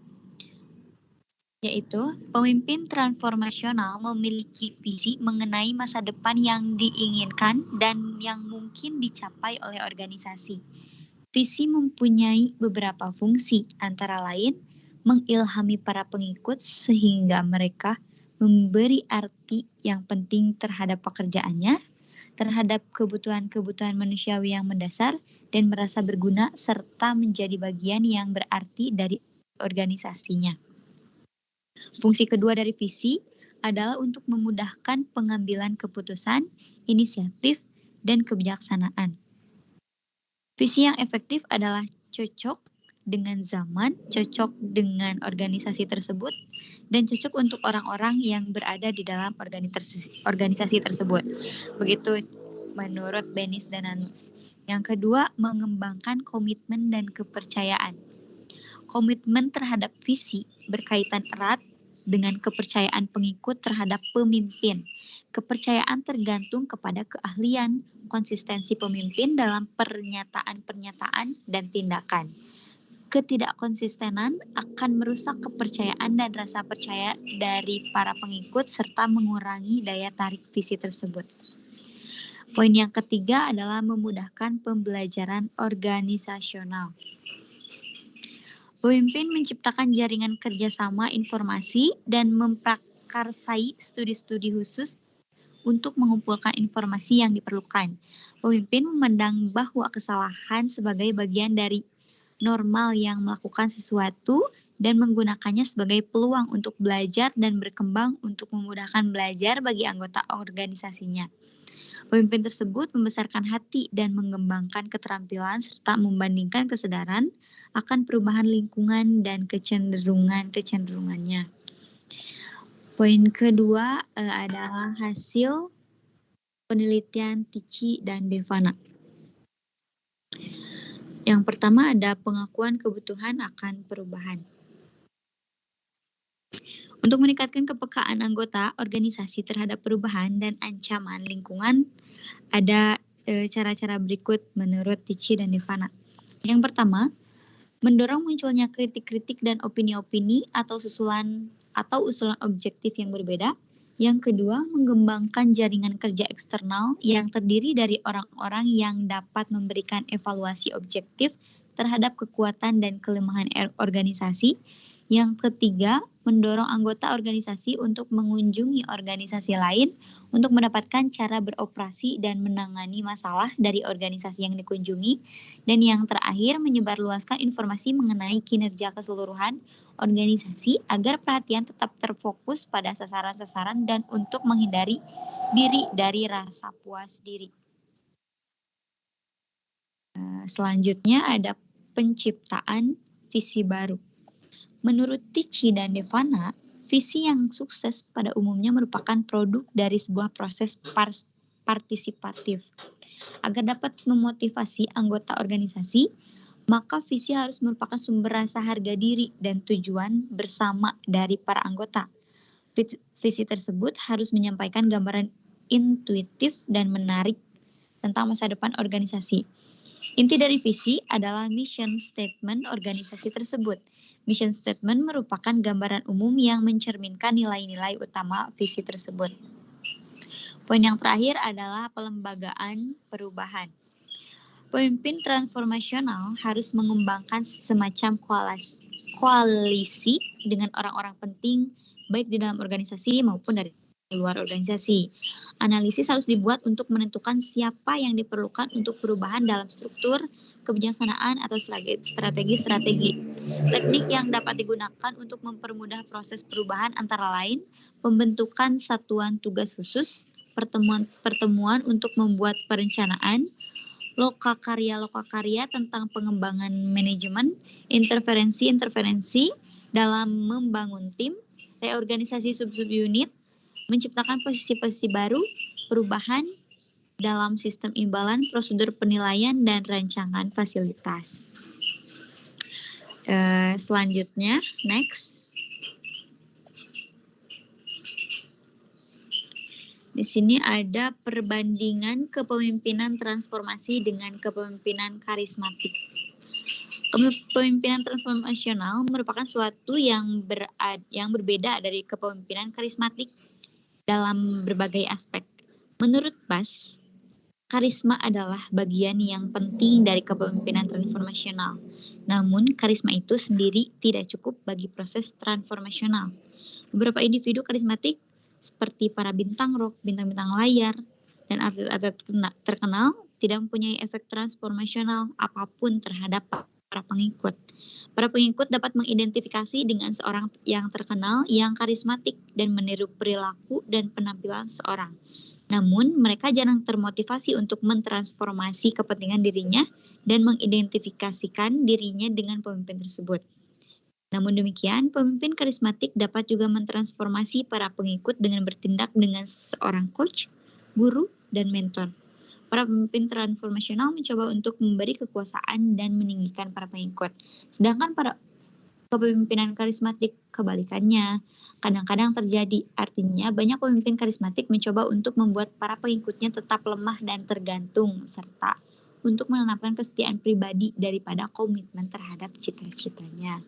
Speaker 9: yaitu pemimpin transformasional memiliki visi mengenai masa depan yang diinginkan dan yang mungkin dicapai oleh organisasi. Visi mempunyai beberapa fungsi, antara lain mengilhami para pengikut sehingga mereka memberi arti yang penting terhadap pekerjaannya, terhadap kebutuhan-kebutuhan manusiawi yang mendasar, dan merasa berguna serta menjadi bagian yang berarti dari organisasinya. Fungsi kedua dari visi adalah untuk memudahkan pengambilan keputusan, inisiatif, dan kebijaksanaan. Visi yang efektif adalah cocok dengan zaman, cocok dengan organisasi tersebut, dan cocok untuk orang-orang yang berada di dalam organisasi tersebut. Begitu menurut Benis dan Anus. Yang kedua, mengembangkan komitmen dan kepercayaan. Komitmen terhadap visi berkaitan erat dengan kepercayaan pengikut terhadap pemimpin. Kepercayaan tergantung kepada keahlian, konsistensi pemimpin dalam pernyataan-pernyataan dan tindakan. Ketidakkonsistenan akan merusak kepercayaan dan rasa percaya dari para pengikut serta mengurangi daya tarik visi tersebut. Poin yang ketiga adalah memudahkan pembelajaran organisasional. Pemimpin menciptakan jaringan kerjasama informasi dan memprakarsai studi-studi khusus untuk mengumpulkan informasi yang diperlukan. Pemimpin memandang bahwa kesalahan sebagai bagian dari normal yang melakukan sesuatu dan menggunakannya sebagai peluang untuk belajar dan berkembang untuk memudahkan belajar bagi anggota organisasinya. Pemimpin tersebut membesarkan hati dan mengembangkan keterampilan serta membandingkan kesadaran akan perubahan lingkungan dan kecenderungannya. Poin kedua adalah hasil penelitian Tichy dan Devana. Yang pertama ada pengakuan kebutuhan akan perubahan. Untuk meningkatkan kepekaan anggota organisasi terhadap perubahan dan ancaman lingkungan, ada cara-cara berikut menurut Tichy dan Devana. Yang pertama, mendorong munculnya kritik-kritik dan opini-opini atau usulan objektif yang berbeda. Yang kedua, mengembangkan jaringan kerja eksternal yang terdiri dari orang-orang yang dapat memberikan evaluasi objektif terhadap kekuatan dan kelemahan organisasi. Yang ketiga, mendorong anggota organisasi untuk mengunjungi organisasi lain untuk mendapatkan cara beroperasi dan menangani masalah dari organisasi yang dikunjungi. Dan yang terakhir, menyebarluaskan informasi mengenai kinerja keseluruhan organisasi agar perhatian tetap terfokus pada sasaran-sasaran dan untuk menghindari diri dari rasa puas diri. Selanjutnya ada penciptaan visi baru. Menurut Tichy dan Devana, visi yang sukses pada umumnya merupakan produk dari sebuah proses partisipatif. Agar dapat memotivasi anggota organisasi, maka visi harus merupakan sumber rasa harga diri dan tujuan bersama dari para anggota. Visi tersebut harus menyampaikan gambaran intuitif dan menarik tentang masa depan organisasi. Inti dari visi adalah mission statement organisasi tersebut. Mission statement merupakan gambaran umum yang mencerminkan nilai-nilai utama visi tersebut. Poin yang terakhir adalah pelembagaan perubahan. Pemimpin transformasional harus mengembangkan semacam koalisi dengan orang-orang penting baik di dalam organisasi maupun dari luar organisasi. Analisis harus dibuat untuk menentukan siapa yang diperlukan untuk perubahan dalam struktur, kebijaksanaan, atau strategi-strategi. Teknik yang dapat digunakan untuk mempermudah proses perubahan antara lain, pembentukan satuan tugas khusus, pertemuan untuk membuat perencanaan, lokakarya tentang pengembangan manajemen, interferensi dalam membangun tim, reorganisasi sub-sub unit, menciptakan posisi-posisi baru, perubahan dalam sistem imbalan, prosedur penilaian, dan rancangan fasilitas. Selanjutnya, next. Di sini ada perbandingan kepemimpinan transformasi dengan kepemimpinan karismatik. Kepemimpinan transformasional merupakan suatu yang berbeda dari kepemimpinan karismatik dalam berbagai aspek. Menurut Bas, karisma adalah bagian yang penting dari kepemimpinan transformasional. Namun, karisma itu sendiri tidak cukup bagi proses transformasional. Beberapa individu karismatik seperti para bintang rock, bintang-bintang layar, dan atlet-atlet terkenal tidak mempunyai efek transformasional apapun terhadap para pengikut. Para pengikut dapat mengidentifikasi dengan seorang yang terkenal, yang karismatik, dan meniru perilaku dan penampilan seorang. Namun, mereka jarang termotivasi untuk mentransformasi kepentingan dirinya dan mengidentifikasikan dirinya dengan pemimpin tersebut. Namun demikian, pemimpin karismatik dapat juga mentransformasi para pengikut dengan bertindak dengan seorang coach, guru, dan mentor. Para pemimpin transformasional mencoba untuk memberi kekuasaan dan meninggikan para pengikut. Sedangkan para kepemimpinan karismatik kebalikannya kadang-kadang terjadi. Artinya, banyak pemimpin karismatik mencoba untuk membuat para pengikutnya tetap lemah dan tergantung, serta untuk menanamkan kesetiaan pribadi daripada komitmen terhadap cita-citanya.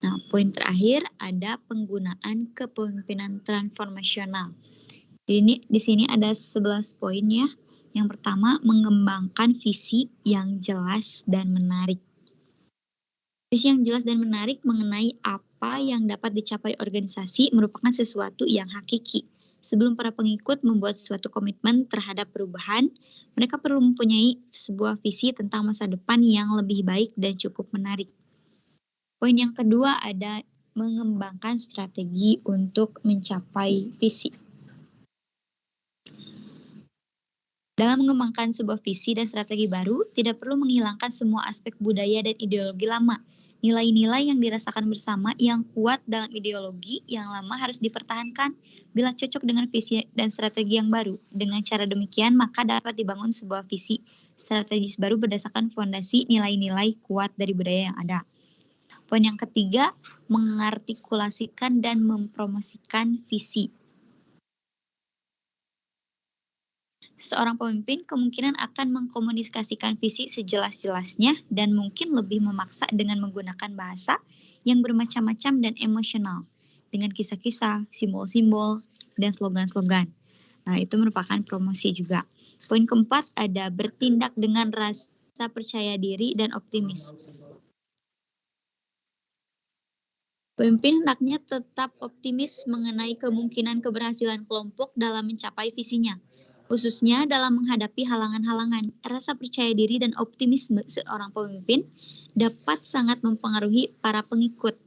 Speaker 9: Nah, poin terakhir ada penggunaan kepemimpinan transformasional. Di sini ada 11 poin ya. Yang pertama, mengembangkan visi yang jelas dan menarik. Visi yang jelas dan menarik mengenai apa yang dapat dicapai organisasi merupakan sesuatu yang hakiki. Sebelum para pengikut membuat suatu komitmen terhadap perubahan, mereka perlu mempunyai sebuah visi tentang masa depan yang lebih baik dan cukup menarik. Poin yang kedua ada mengembangkan strategi untuk mencapai visi. Dalam mengembangkan sebuah visi dan strategi baru, tidak perlu menghilangkan semua aspek budaya dan ideologi lama. Nilai-nilai yang dirasakan bersama yang kuat dalam ideologi yang lama harus dipertahankan bila cocok dengan visi dan strategi yang baru. Dengan cara demikian, maka dapat dibangun sebuah visi strategis baru berdasarkan fondasi nilai-nilai kuat dari budaya yang ada. Poin yang ketiga, mengartikulasikan dan mempromosikan visi. Seorang pemimpin kemungkinan akan mengkomunikasikan visi sejelas-jelasnya dan mungkin lebih memaksa dengan menggunakan bahasa yang bermacam-macam dan emosional, dengan kisah-kisah, simbol-simbol, dan slogan-slogan. Nah, itu merupakan promosi juga. Poin keempat ada bertindak dengan rasa percaya diri dan optimis. Pemimpin hendaknya tetap optimis mengenai kemungkinan keberhasilan kelompok dalam mencapai visinya. Khususnya dalam menghadapi halangan-halangan, rasa percaya diri dan optimisme seorang pemimpin dapat sangat mempengaruhi para pengikut.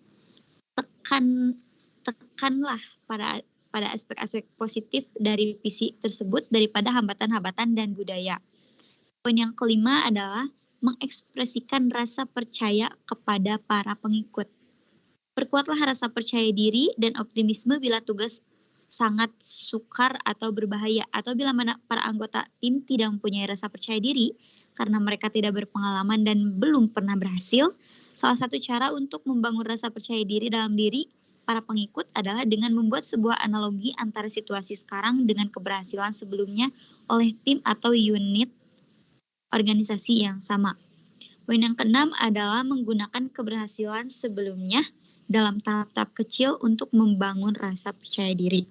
Speaker 9: Tekanlah pada aspek-aspek positif dari visi tersebut daripada hambatan-hambatan dan budaya. Poin yang kelima adalah mengekspresikan rasa percaya kepada para pengikut. Perkuatlah rasa percaya diri dan optimisme bila tugas sangat sukar atau berbahaya, atau bila mana para anggota tim tidak mempunyai rasa percaya diri karena mereka tidak berpengalaman dan belum pernah berhasil. Salah satu cara untuk membangun rasa percaya diri dalam diri para pengikut adalah dengan membuat sebuah analogi antara situasi sekarang dengan keberhasilan sebelumnya oleh tim atau unit organisasi yang sama. Poin yang keenam adalah menggunakan keberhasilan sebelumnya dalam tahap-tahap kecil untuk membangun rasa percaya diri.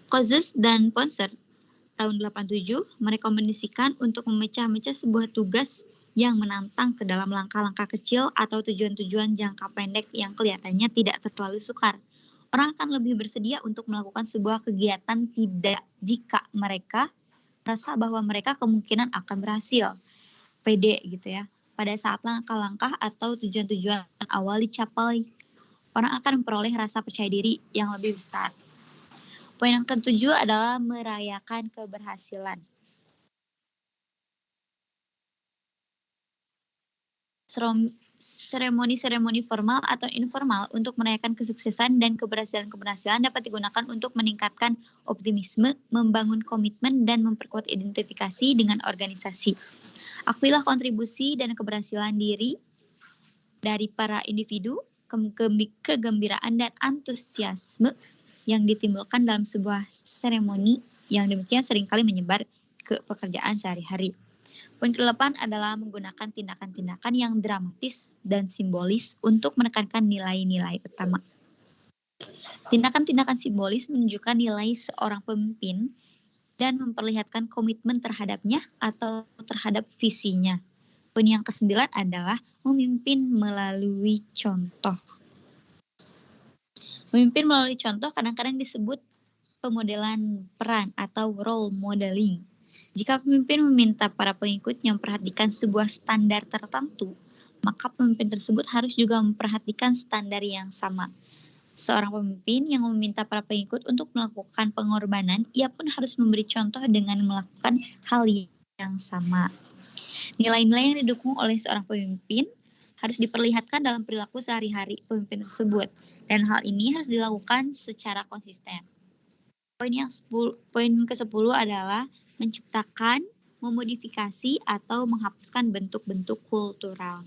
Speaker 9: Kozes dan Ponser tahun 87 merekomendasikan untuk memecah-mecah sebuah tugas yang menantang ke dalam langkah-langkah kecil atau tujuan-tujuan jangka pendek yang kelihatannya tidak terlalu sukar. Orang akan lebih bersedia untuk melakukan sebuah kegiatan jika mereka merasa bahwa mereka kemungkinan akan berhasil. Pede gitu ya. Pada saat langkah-langkah atau tujuan-tujuan awal dicapai, orang akan memperoleh rasa percaya diri yang lebih besar. Poin yang ketujuh adalah merayakan keberhasilan. Seremoni-seremoni formal atau informal untuk merayakan kesuksesan dan keberhasilan-keberhasilan dapat digunakan untuk meningkatkan optimisme, membangun komitmen, dan memperkuat identifikasi dengan organisasi. Akuilah kontribusi dan keberhasilan diri dari para individu, kegembiraan dan antusiasme yang ditimbulkan dalam sebuah seremoni yang demikian seringkali menyebar ke pekerjaan sehari-hari. Poin ke-8 adalah menggunakan tindakan-tindakan yang dramatis dan simbolis untuk menekankan nilai-nilai utama. Tindakan-tindakan simbolis menunjukkan nilai seorang pemimpin dan memperlihatkan komitmen terhadapnya atau terhadap visinya. Poin yang ke-9 adalah memimpin melalui contoh. Memimpin melalui contoh kadang-kadang disebut pemodelan peran atau role modeling. Jika pemimpin meminta para pengikutnya memperhatikan sebuah standar tertentu, maka pemimpin tersebut harus juga memperhatikan standar yang sama. Seorang pemimpin yang meminta para pengikut untuk melakukan pengorbanan, ia pun harus memberi contoh dengan melakukan hal yang sama. Nilai-nilai yang didukung oleh seorang pemimpin harus diperlihatkan dalam perilaku sehari-hari pemimpin tersebut, dan hal ini harus dilakukan secara konsisten. Poin ke-10 adalah menciptakan, memodifikasi, atau menghapuskan bentuk-bentuk kultural.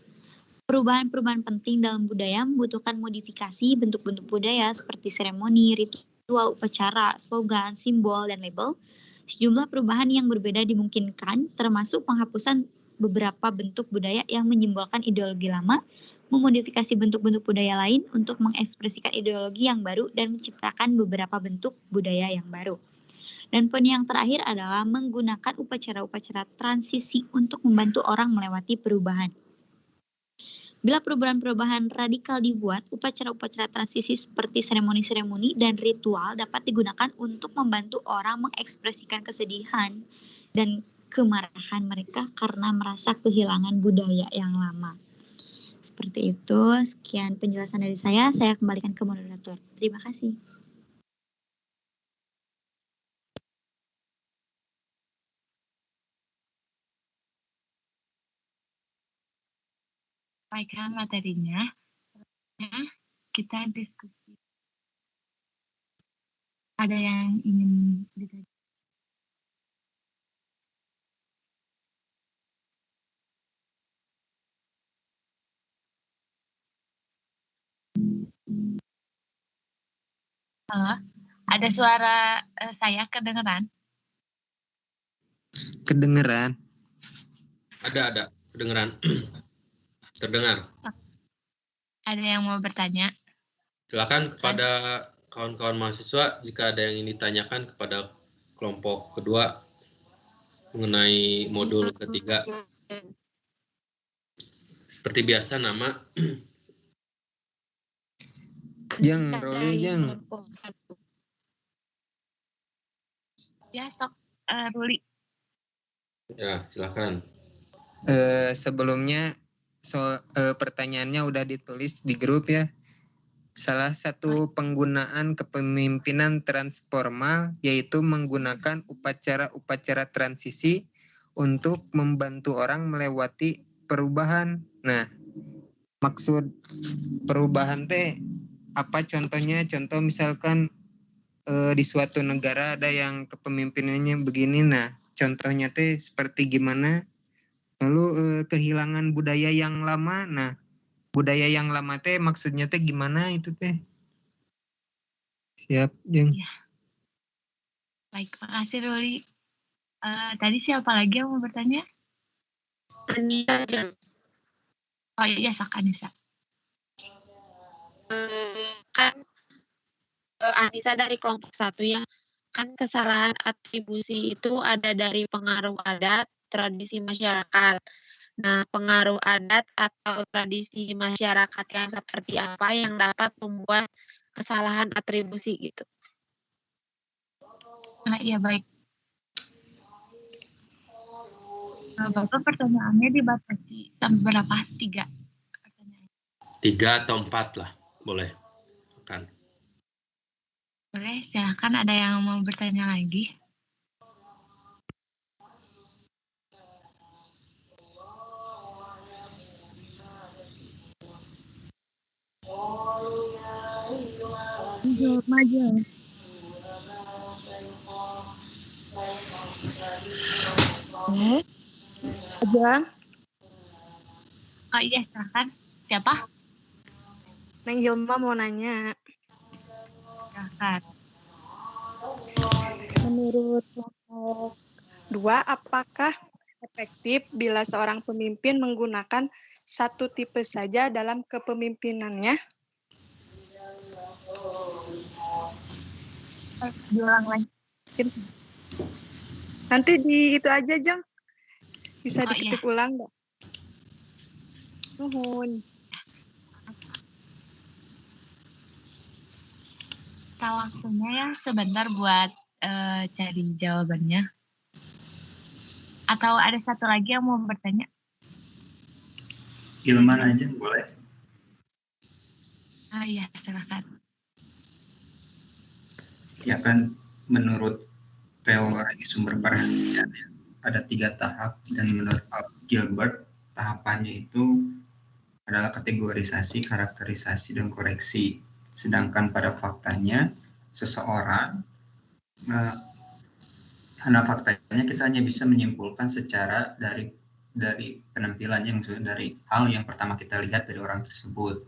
Speaker 9: Perubahan-perubahan penting dalam budaya membutuhkan modifikasi bentuk-bentuk budaya seperti seremoni, ritual, upacara, slogan, simbol, dan label. Sejumlah perubahan yang berbeda dimungkinkan, termasuk penghapusan beberapa bentuk budaya yang menyimbolkan ideologi lama, memodifikasi bentuk-bentuk budaya lain untuk mengekspresikan ideologi yang baru, dan menciptakan beberapa bentuk budaya yang baru. Dan poin yang terakhir adalah menggunakan upacara-upacara transisi untuk membantu orang melewati perubahan. Bila perubahan-perubahan radikal dibuat, upacara-upacara transisi seperti seremoni-seremoni dan ritual dapat digunakan untuk membantu orang mengekspresikan kesedihan dan kemarahan mereka karena merasa kehilangan budaya yang lama. Seperti itu, sekian penjelasan dari saya kembalikan ke moderator. Terima kasih.
Speaker 7: Sampaikan materinya, kita diskusi. Ada yang ingin ditanya? Halo, ada suara saya kedengeran?
Speaker 3: Kedengeran.
Speaker 1: Ada kedengeran. Terdengar.
Speaker 7: Ada yang mau bertanya?
Speaker 1: Silakan kepada kawan-kawan mahasiswa jika ada yang ingin ditanyakan kepada kelompok kedua mengenai modul ketiga. Seperti biasa nama.
Speaker 3: Roli.
Speaker 7: Ya, sok Ruli.
Speaker 1: Ya, silakan.
Speaker 3: Sebelumnya pertanyaannya udah ditulis di grup ya. Salah satu penggunaan kepemimpinan transformal yaitu menggunakan upacara-upacara transisi untuk membantu orang melewati perubahan. Nah, maksud perubahan teh apa contohnya? Contoh misalkan di suatu negara ada yang kepemimpinannya begini. Nah, contohnya teh seperti gimana? Lalu kehilangan budaya yang lama. Nah, budaya yang lama teh maksudnya teh gimana itu teh? Siap, Jeng.
Speaker 7: Ya. Baik, makasih Ruli. Tadi siapa lagi yang mau bertanya?
Speaker 4: Anissa, Jeng.
Speaker 7: Oh iya, sok Anissa.
Speaker 4: Kan Anissa dari kelompok 1 ya. Kan kesalahan atribusi itu ada dari pengaruh adat, tradisi masyarakat. Nah, pengaruh adat atau tradisi masyarakat yang seperti apa yang dapat membuat kesalahan atribusi gitu?
Speaker 7: Nah, iya baik. Bapak pertanyaannya dibatasi sampai berapa? 3 pertanyaan.
Speaker 1: 3 atau 4 lah, boleh. Kan.
Speaker 7: Boleh, silakan ada yang mau bertanya lagi. Jawab aja.
Speaker 10: Aja.
Speaker 7: Oh iya, silakan. Siapa?
Speaker 10: Neng Jelma mau nanya.
Speaker 7: Silakan.
Speaker 10: Menurut kelompok 2, apakah efektif bila seorang pemimpin menggunakan satu tipe saja dalam kepemimpinannya?
Speaker 7: Diulang lagi.
Speaker 10: Nanti di itu aja, Jeng. Bisa diketik
Speaker 7: iya.
Speaker 10: ulang nggak? Nuhun.
Speaker 7: Kita waktunya ya sebentar buat cari jawabannya. Atau ada satu lagi yang mau bertanya?
Speaker 11: Gimana aja, boleh?
Speaker 7: Ah iya, silakan.
Speaker 11: Ya kan, menurut teori sumber perhatian ada 3 tahap, dan menurut Gilbert tahapannya itu adalah kategorisasi, karakterisasi, dan koreksi. Sedangkan pada faktanya seseorang karena faktanya kita hanya bisa menyimpulkan secara dari penampilannya, maksudnya dari hal yang pertama kita lihat dari orang tersebut,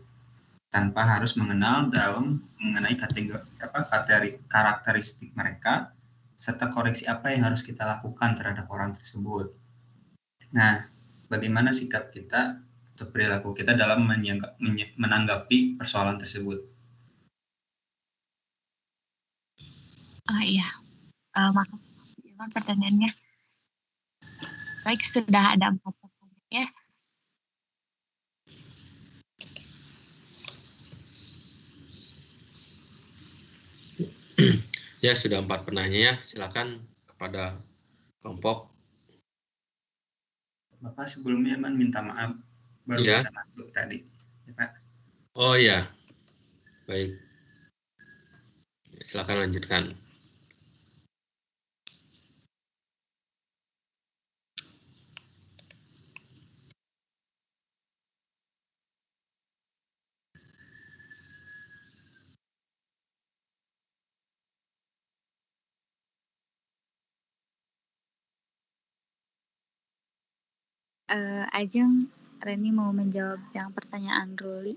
Speaker 11: tanpa harus mengenai karakteristik mereka serta koreksi apa yang harus kita lakukan terhadap orang tersebut. Nah, bagaimana sikap kita atau perilaku kita dalam menanggapi persoalan tersebut?
Speaker 7: Iya, makasih pertanyaannya. Baik, sudah ada 4 pertanyaan ya.
Speaker 1: Ya, sudah 4 penanya ya. Silakan kepada kelompok.
Speaker 11: Bapak sebelumnya minta maaf baru bisa masuk tadi, ya, Pak.
Speaker 1: Oh ya, baik. Silakan lanjutkan.
Speaker 9: Ajeng, Reni mau menjawab yang pertanyaan Ruli.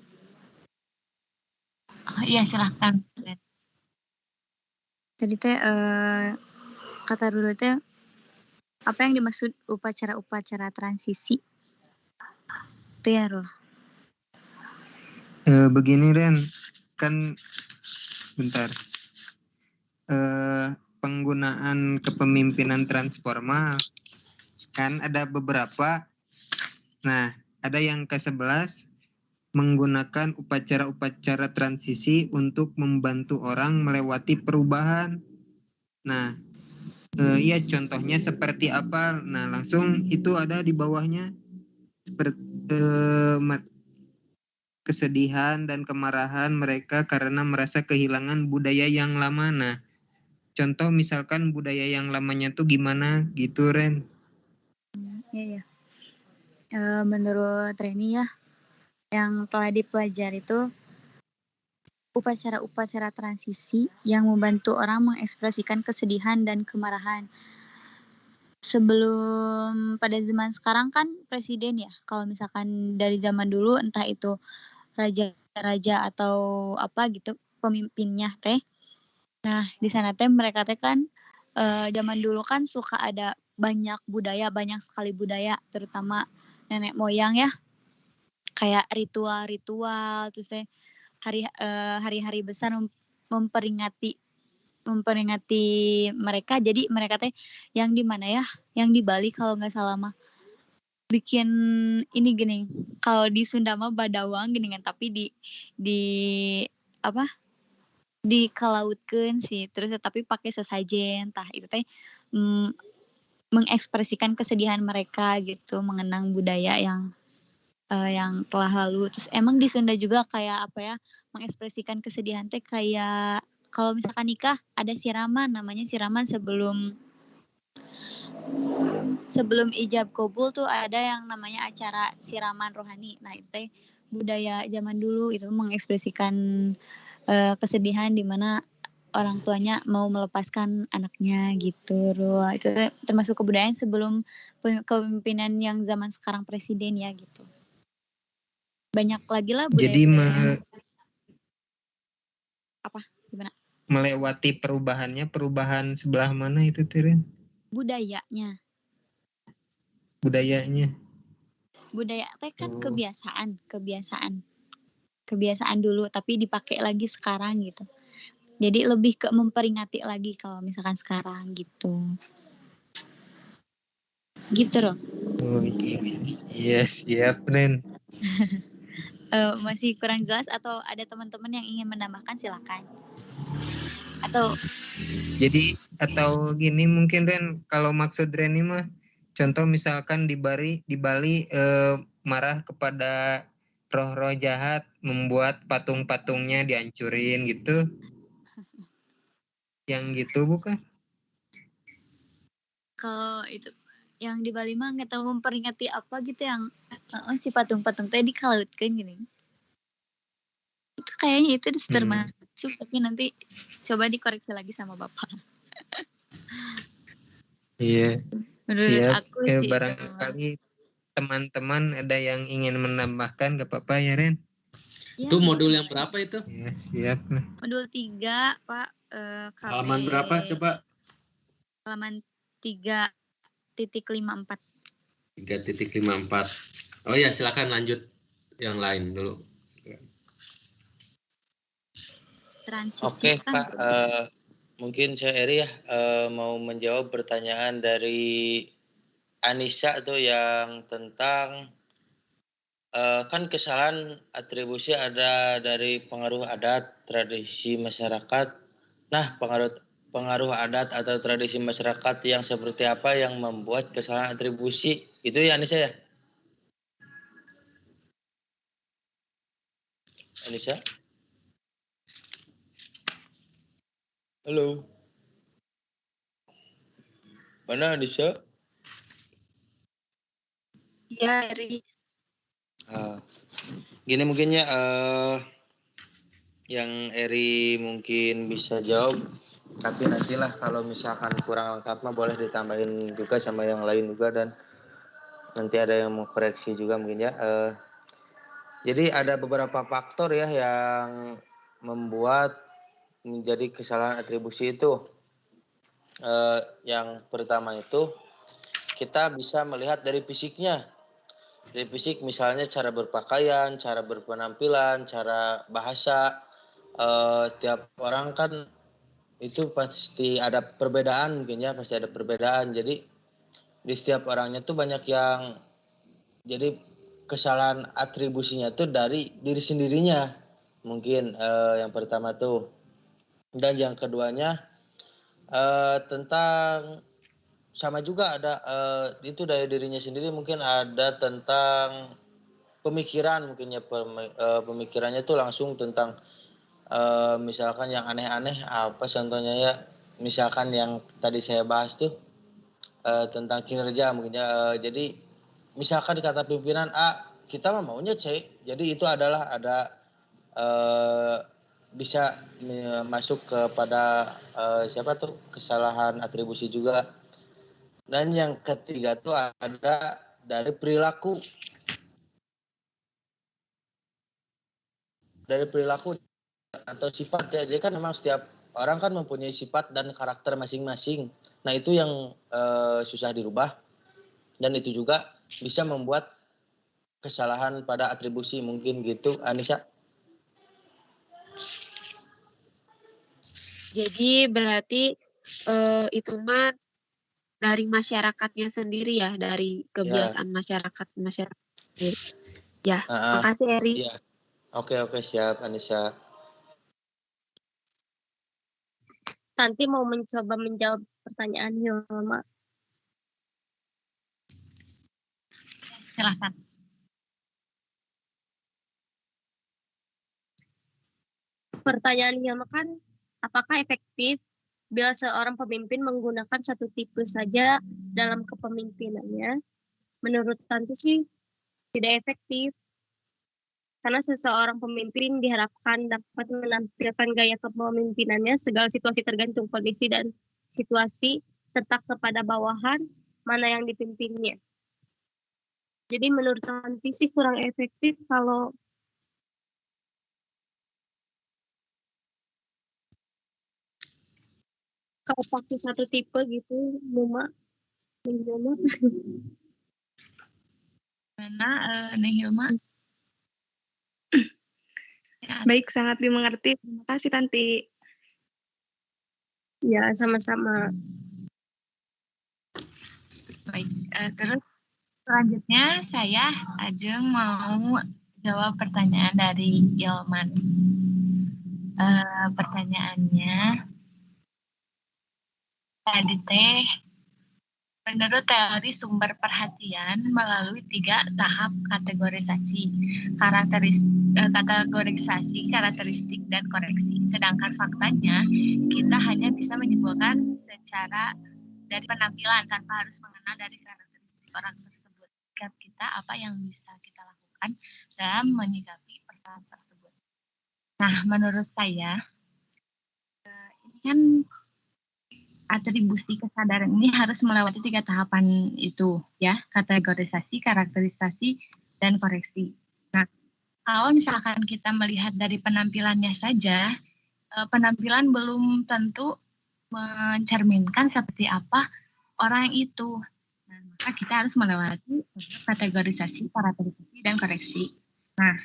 Speaker 7: Iya, silahkan.
Speaker 9: Tadi teh kata Ruli teh apa yang dimaksud upacara transisi? Itu ya, Rul.
Speaker 3: Begini Ren, kan bentar. Penggunaan kepemimpinan transformal kan ada beberapa. Nah, ada yang ke-11 menggunakan upacara-upacara transisi untuk membantu orang melewati perubahan. Nah, ya contohnya seperti apa? Nah, langsung itu ada di bawahnya seperti kesedihan dan kemarahan mereka karena merasa kehilangan budaya yang lama. Nah, contoh misalkan budaya yang lamanya tuh gimana gitu, Ren?
Speaker 9: Iya. Menurut Reni ya, yang telah dipelajari itu upacara-upacara transisi yang membantu orang mengekspresikan kesedihan dan kemarahan. Sebelum pada zaman sekarang kan presiden ya, kalau misalkan dari zaman dulu entah itu raja-raja atau apa gitu pemimpinnya teh. Nah, di sana teh mereka teh kan zaman dulu kan suka ada banyak sekali budaya, terutama nenek moyang ya. Kayak ritual-ritual, terus teh hari-hari besar memperingati mereka. Jadi mereka teh yang di mana ya? Yang di Bali kalau nggak salah mah bikin ini gini. Kalau di Sunda mah badawang gini kan, tapi dikalautkeun sih. Terus tapi pakai sesajen, tah itu teh mengekspresikan kesedihan mereka gitu, mengenang budaya yang telah lalu. Terus emang di Sunda juga kayak apa ya, mengekspresikan kesedihan teh kayak kalau misalkan nikah ada siraman, namanya siraman sebelum ijab kabul tuh ada yang namanya acara siraman rohani. Nah itu teh budaya zaman dulu itu mengekspresikan kesedihan di mana orang tuanya mau melepaskan anaknya gitu. Itu termasuk kebudayaan sebelum kepemimpinan yang zaman sekarang presiden ya gitu. Banyak lagi lah budaya.
Speaker 3: Jadi
Speaker 9: apa gimana?
Speaker 3: Melewati perubahan sebelah mana itu Tirin?
Speaker 9: Budayanya. Budaya teh kan kebiasaan dulu tapi dipakai lagi sekarang gitu. Jadi lebih ke memperingati lagi kalau misalkan sekarang gitu. Gitu loh.
Speaker 3: Oh iya, siap Ren.
Speaker 9: Masih kurang jelas atau ada teman-teman yang ingin menambahkan silakan. Atau
Speaker 3: gini mungkin Ren, kalau maksud Ren ini mah contoh misalkan di Bali marah kepada roh-roh jahat, membuat patung-patungnya dihancurin gitu. yang gitu bukan?
Speaker 9: Kalau itu yang di Bali mah nggak tahu memperingati apa gitu yang si patung-patung tadi dikalautkan gini. Itu kayaknya itu termasuk tapi nanti coba dikoreksi lagi sama Bapak.
Speaker 3: Iya.
Speaker 9: Menurut
Speaker 3: Siap.
Speaker 9: aku sih
Speaker 3: Barangkali teman-teman ada yang ingin menambahkan, gak apa-apa ya Ren?
Speaker 9: Ya,
Speaker 1: Itu modul yang berapa itu?
Speaker 3: Ya, siap lah.
Speaker 9: modul 3 Pak.
Speaker 1: Halaman berapa coba?
Speaker 9: Halaman 3.54.
Speaker 1: 3.54. Oh ya, silakan lanjut yang lain dulu.
Speaker 9: Transisi.
Speaker 5: Oke, Pak. Mungkin saya Eri ya mau menjawab pertanyaan dari Anissa tuh yang tentang kan kesalahan atribusi ada dari pengaruh adat, tradisi masyarakat. Nah, pengaruh adat atau tradisi masyarakat yang seperti apa yang membuat kesalahan atribusi? Itu ya Anissa ya? Anissa? Halo. Mana Anissa?
Speaker 4: Ya, Eri.
Speaker 5: Gini mungkin ya yang Eri mungkin bisa jawab, tapi nantilah kalau misalkan kurang lengkap mah boleh ditambahin juga sama yang lain juga dan nanti ada yang mau koreksi juga mungkin ya. Jadi ada beberapa faktor ya yang membuat menjadi kesalahan atribusi itu. Yang pertama itu kita bisa melihat dari fisiknya. Dari fisik misalnya cara berpakaian, cara berpenampilan, cara bahasa. Tiap orang kan itu pasti ada perbedaan mungkin ya, pasti ada perbedaan. Jadi di setiap orangnya tuh banyak yang jadi kesalahan atribusinya tuh dari diri sendirinya. Mungkin yang pertama tuh. Dan yang keduanya tentang sama juga ada itu dari dirinya sendiri, mungkin ada tentang pemikiran mungkin ya, pemikirannya tuh langsung tentang misalkan yang aneh-aneh apa contohnya ya, misalkan yang tadi saya bahas tuh tentang kinerja mungkin ya, jadi misalkan kata pimpinan A, kita mah maunya C, jadi itu adalah ada bisa masuk kepada siapa tuh kesalahan atribusi juga. Dan yang ketiga tuh ada dari perilaku. Dari perilaku atau sifat ya. Jadi kan memang setiap orang kan mempunyai sifat dan karakter masing-masing. Nah itu yang susah dirubah. Dan itu juga bisa membuat kesalahan pada atribusi mungkin gitu. Anissa?
Speaker 4: Jadi berarti itu mah dari masyarakatnya sendiri ya, dari kebiasaan masyarakat sendiri. Ya, makasih Eri.
Speaker 5: Ya. Oke, siap Anissa.
Speaker 2: Santi mau mencoba menjawab pertanyaan Hilma.
Speaker 7: Silahkan.
Speaker 2: Pertanyaan Hilma kan, apakah efektif bila seorang pemimpin menggunakan satu tipe saja dalam kepemimpinannya? Menurut Tanti sih tidak efektif. Karena seseorang pemimpin diharapkan dapat menampilkan gaya kepemimpinannya segala situasi tergantung kondisi dan situasi serta kepada bawahan mana yang dipimpinnya. Jadi menurut Tanti sih kurang efektif kalau pakai satu tipe gitu, Muma.
Speaker 7: Mana Nehilma?
Speaker 10: Baik, sangat dimengerti. Terima kasih, Tanti.
Speaker 2: Ya, sama-sama.
Speaker 7: Baik, terus selanjutnya saya Ajeng mau jawab pertanyaan dari Yelman. Pertanyaannya tadi teh, menurut teori sumber perhatian melalui 3 tahap kategorisasi kategorisasi, karakteristik, dan koreksi. Sedangkan faktanya, kita hanya bisa menyimpulkan secara dari penampilan tanpa harus mengenal dari karakteristik orang tersebut. Sikap kita apa yang bisa kita lakukan dalam menyikapi persoalan tersebut. Nah, menurut saya, ini kan atribusi kesadaran ini harus melewati 3 tahapan itu, ya, kategorisasi, karakterisasi, dan koreksi. Nah, kalau misalkan kita melihat dari penampilannya saja, penampilan belum tentu mencerminkan seperti apa orang itu. Nah, maka kita harus melewati kategorisasi, karakterisasi, dan koreksi. Nah,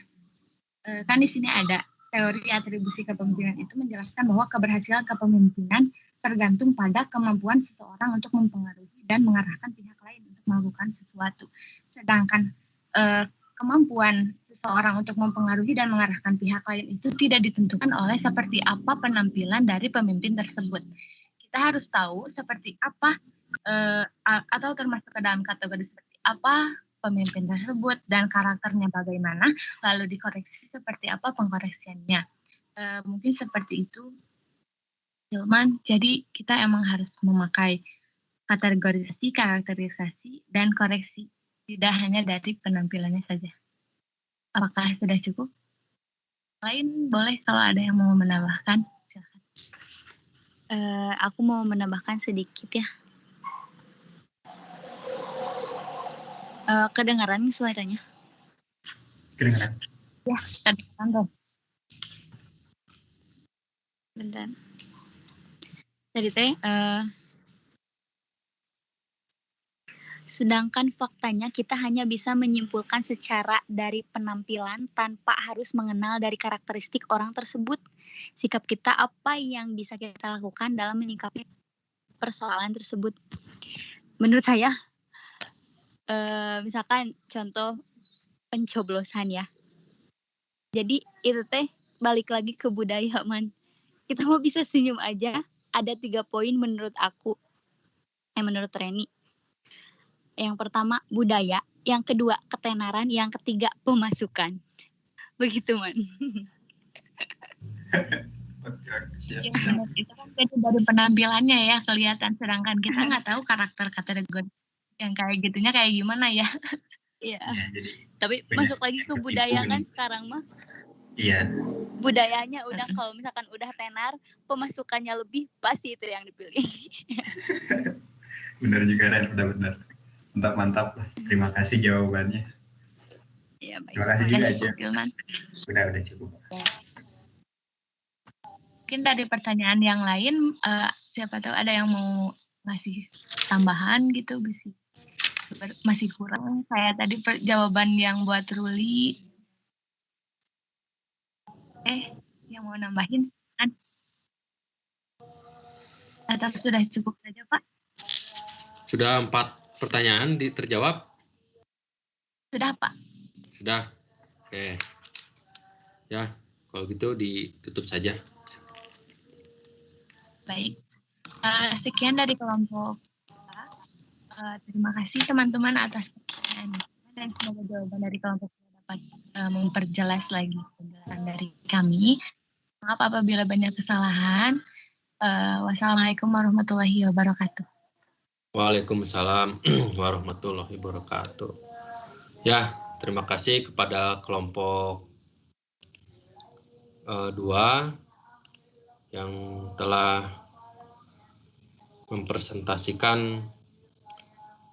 Speaker 7: kan di sini ada teori atribusi kepemimpinan itu menjelaskan bahwa keberhasilan kepemimpinan tergantung pada kemampuan seseorang untuk mempengaruhi dan mengarahkan pihak lain untuk melakukan sesuatu. Sedangkan kemampuan seseorang untuk mempengaruhi dan mengarahkan pihak lain itu tidak ditentukan oleh seperti apa penampilan dari pemimpin tersebut. Kita harus tahu seperti apa atau termasuk ke dalam kategori seperti apa pemimpin tersebut dan karakternya bagaimana, lalu dikoreksi seperti apa pengkoreksiannya. Mungkin seperti itu, Hilman. Jadi kita emang harus memakai kategorisasi, karakterisasi, dan koreksi. Tidak hanya dari penampilannya saja. Apakah sudah cukup? Lain boleh kalau ada yang mau menambahkan, silakan.
Speaker 9: Aku mau menambahkan sedikit ya. Kedengaran suaranya?
Speaker 11: Kedengaran.
Speaker 7: Ya, kedengaran.
Speaker 9: Bentar. Tadi teh, sedangkan faktanya kita hanya bisa menyimpulkan secara dari penampilan tanpa harus mengenal dari karakteristik orang tersebut. Sikap kita apa yang bisa kita lakukan dalam menyikapi persoalan tersebut. Menurut saya, misalkan contoh pencoblosan ya. Jadi itu teh balik lagi ke budaya, man. Kita mau bisa senyum aja. Ada 3 poin menurut aku. Menurut Reni. Yang pertama budaya, yang kedua ketenaran, yang ketiga pemasukan. Begitu, man.
Speaker 7: Ya, itu kan jadi dari penampilannya ya kelihatan, sedangkan kita nggak tahu karakter yang kayak gitunya kayak gimana ya.
Speaker 9: Iya.
Speaker 11: Ya, jadi
Speaker 9: Tapi masuk lagi ke budaya kan sekarang mah. Iya. Budayanya udah kalau misalkan udah tenar, pemasukannya lebih, pasti itu yang dipilih.
Speaker 11: Benar juga, Ren. Benar. Mantap. Terima kasih jawabannya.
Speaker 9: Iya, baik.
Speaker 11: Terima kasih juga aja. Udah cukup.
Speaker 7: Mungkin dari pertanyaan yang lain, siapa tahu ada yang mau ngasih tambahan gitu, masih kurang. Kayak tadi jawaban yang buat Ruli. Yang mau nambahin kan? Atau sudah cukup saja, Pak?
Speaker 1: Sudah 4 pertanyaan terjawab?
Speaker 7: Sudah, Pak.
Speaker 1: Sudah. Oke. Ya, kalau gitu ditutup saja.
Speaker 7: Baik. Sekian dari kelompok. Terima kasih teman-teman atas pertanyaan dan semoga jawaban dari kelompok dapat memperjelas lagi penjelasan dari kami. Maaf apabila banyak kesalahan. Wassalamualaikum warahmatullahi wabarakatuh.
Speaker 1: Waalaikumsalam warahmatullahi wabarakatuh. Ya, terima kasih kepada kelompok 2 yang telah mempresentasikan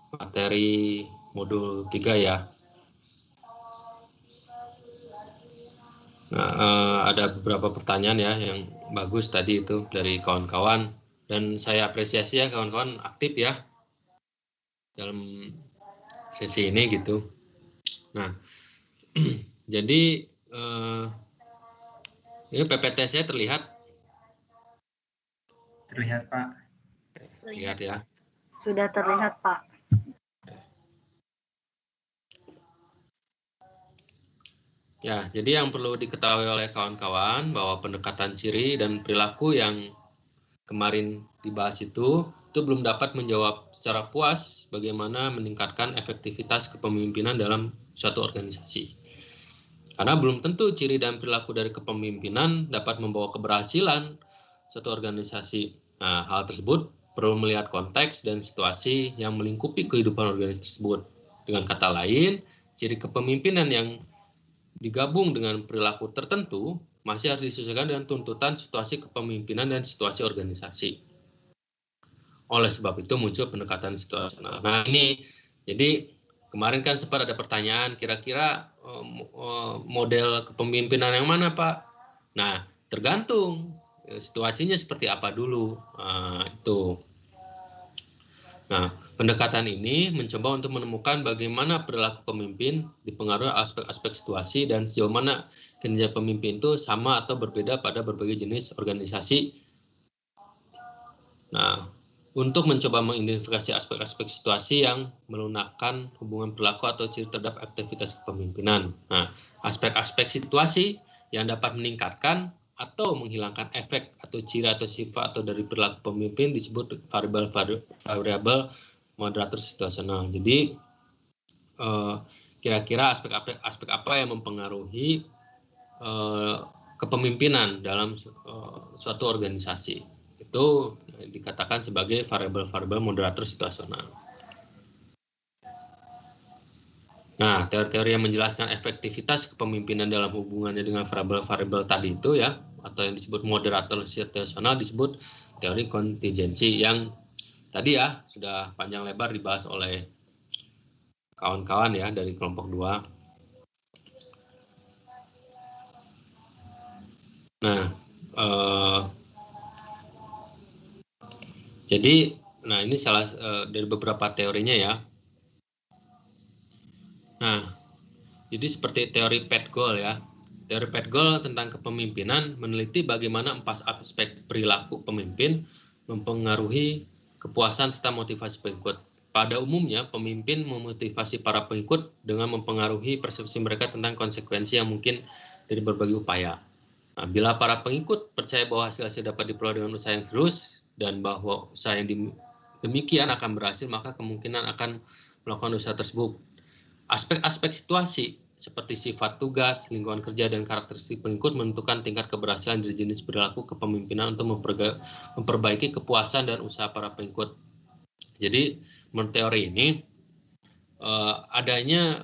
Speaker 1: materi modul 3 ya. Nah, ada beberapa pertanyaan ya yang bagus tadi itu dari kawan-kawan, dan saya apresiasi ya kawan-kawan aktif ya dalam sesi ini gitu. Nah, jadi ini PPT saya terlihat?
Speaker 11: Terlihat, Pak.
Speaker 1: Terlihat ya.
Speaker 12: Sudah terlihat, Pak.
Speaker 1: Ya, jadi yang perlu diketahui oleh kawan-kawan bahwa pendekatan ciri dan perilaku yang kemarin dibahas itu belum dapat menjawab secara puas bagaimana meningkatkan efektivitas kepemimpinan dalam suatu organisasi. Karena belum tentu ciri dan perilaku dari kepemimpinan dapat membawa keberhasilan suatu organisasi. Nah, hal tersebut perlu melihat konteks dan situasi yang melingkupi kehidupan organisasi tersebut. Dengan kata lain, ciri kepemimpinan yang digabung dengan perilaku tertentu masih harus disesuaikan dengan tuntutan situasi kepemimpinan dan situasi organisasi. Oleh sebab itu muncul pendekatan situasional. Nah, ini jadi kemarin kan sempat ada pertanyaan, kira-kira model kepemimpinan yang mana, Pak? Nah, tergantung situasinya seperti apa dulu. Itu. Nah, pendekatan ini mencoba untuk menemukan bagaimana perilaku pemimpin dipengaruhi aspek-aspek situasi dan sejauh mana kinerja pemimpin itu sama atau berbeda pada berbagai jenis organisasi. Nah, untuk mencoba mengidentifikasi aspek-aspek situasi yang melunakkan hubungan perilaku atau ciri terhadap aktivitas kepemimpinan. Nah, aspek-aspek situasi yang dapat meningkatkan atau menghilangkan efek atau ciri atau sifat atau dari perilaku pemimpin disebut variabel moderator situasional. Jadi kira-kira aspek apa yang mempengaruhi kepemimpinan dalam suatu organisasi, itu dikatakan sebagai variabel moderator situasional. Nah, teori-teori yang menjelaskan efektivitas kepemimpinan dalam hubungannya dengan variabel-variabel tadi itu ya, atau yang disebut moderator situasional disebut teori kontingensi yang tadi ya sudah panjang lebar dibahas oleh kawan-kawan ya dari kelompok 2. Nah, jadi ini salah dari beberapa teorinya ya. Nah, jadi seperti teori Petgold ya. Teori Petgold tentang kepemimpinan meneliti bagaimana 4 aspek perilaku pemimpin mempengaruhi kepuasan serta motivasi pengikut. Pada umumnya, pemimpin memotivasi para pengikut dengan mempengaruhi persepsi mereka tentang konsekuensi yang mungkin dari berbagai upaya. Nah, bila para pengikut percaya bahwa hasil-hasil dapat diperoleh dengan usaha yang terus dan bahwa usaha yang demikian akan berhasil, maka kemungkinan akan melakukan usaha tersebut. Aspek-aspek situasi seperti sifat tugas, lingkungan kerja, dan karakteristik pengikut menentukan tingkat keberhasilan dari jenis perilaku kepemimpinan untuk memperbaiki kepuasan dan usaha para pengikut. Jadi, menurut teori ini, adanya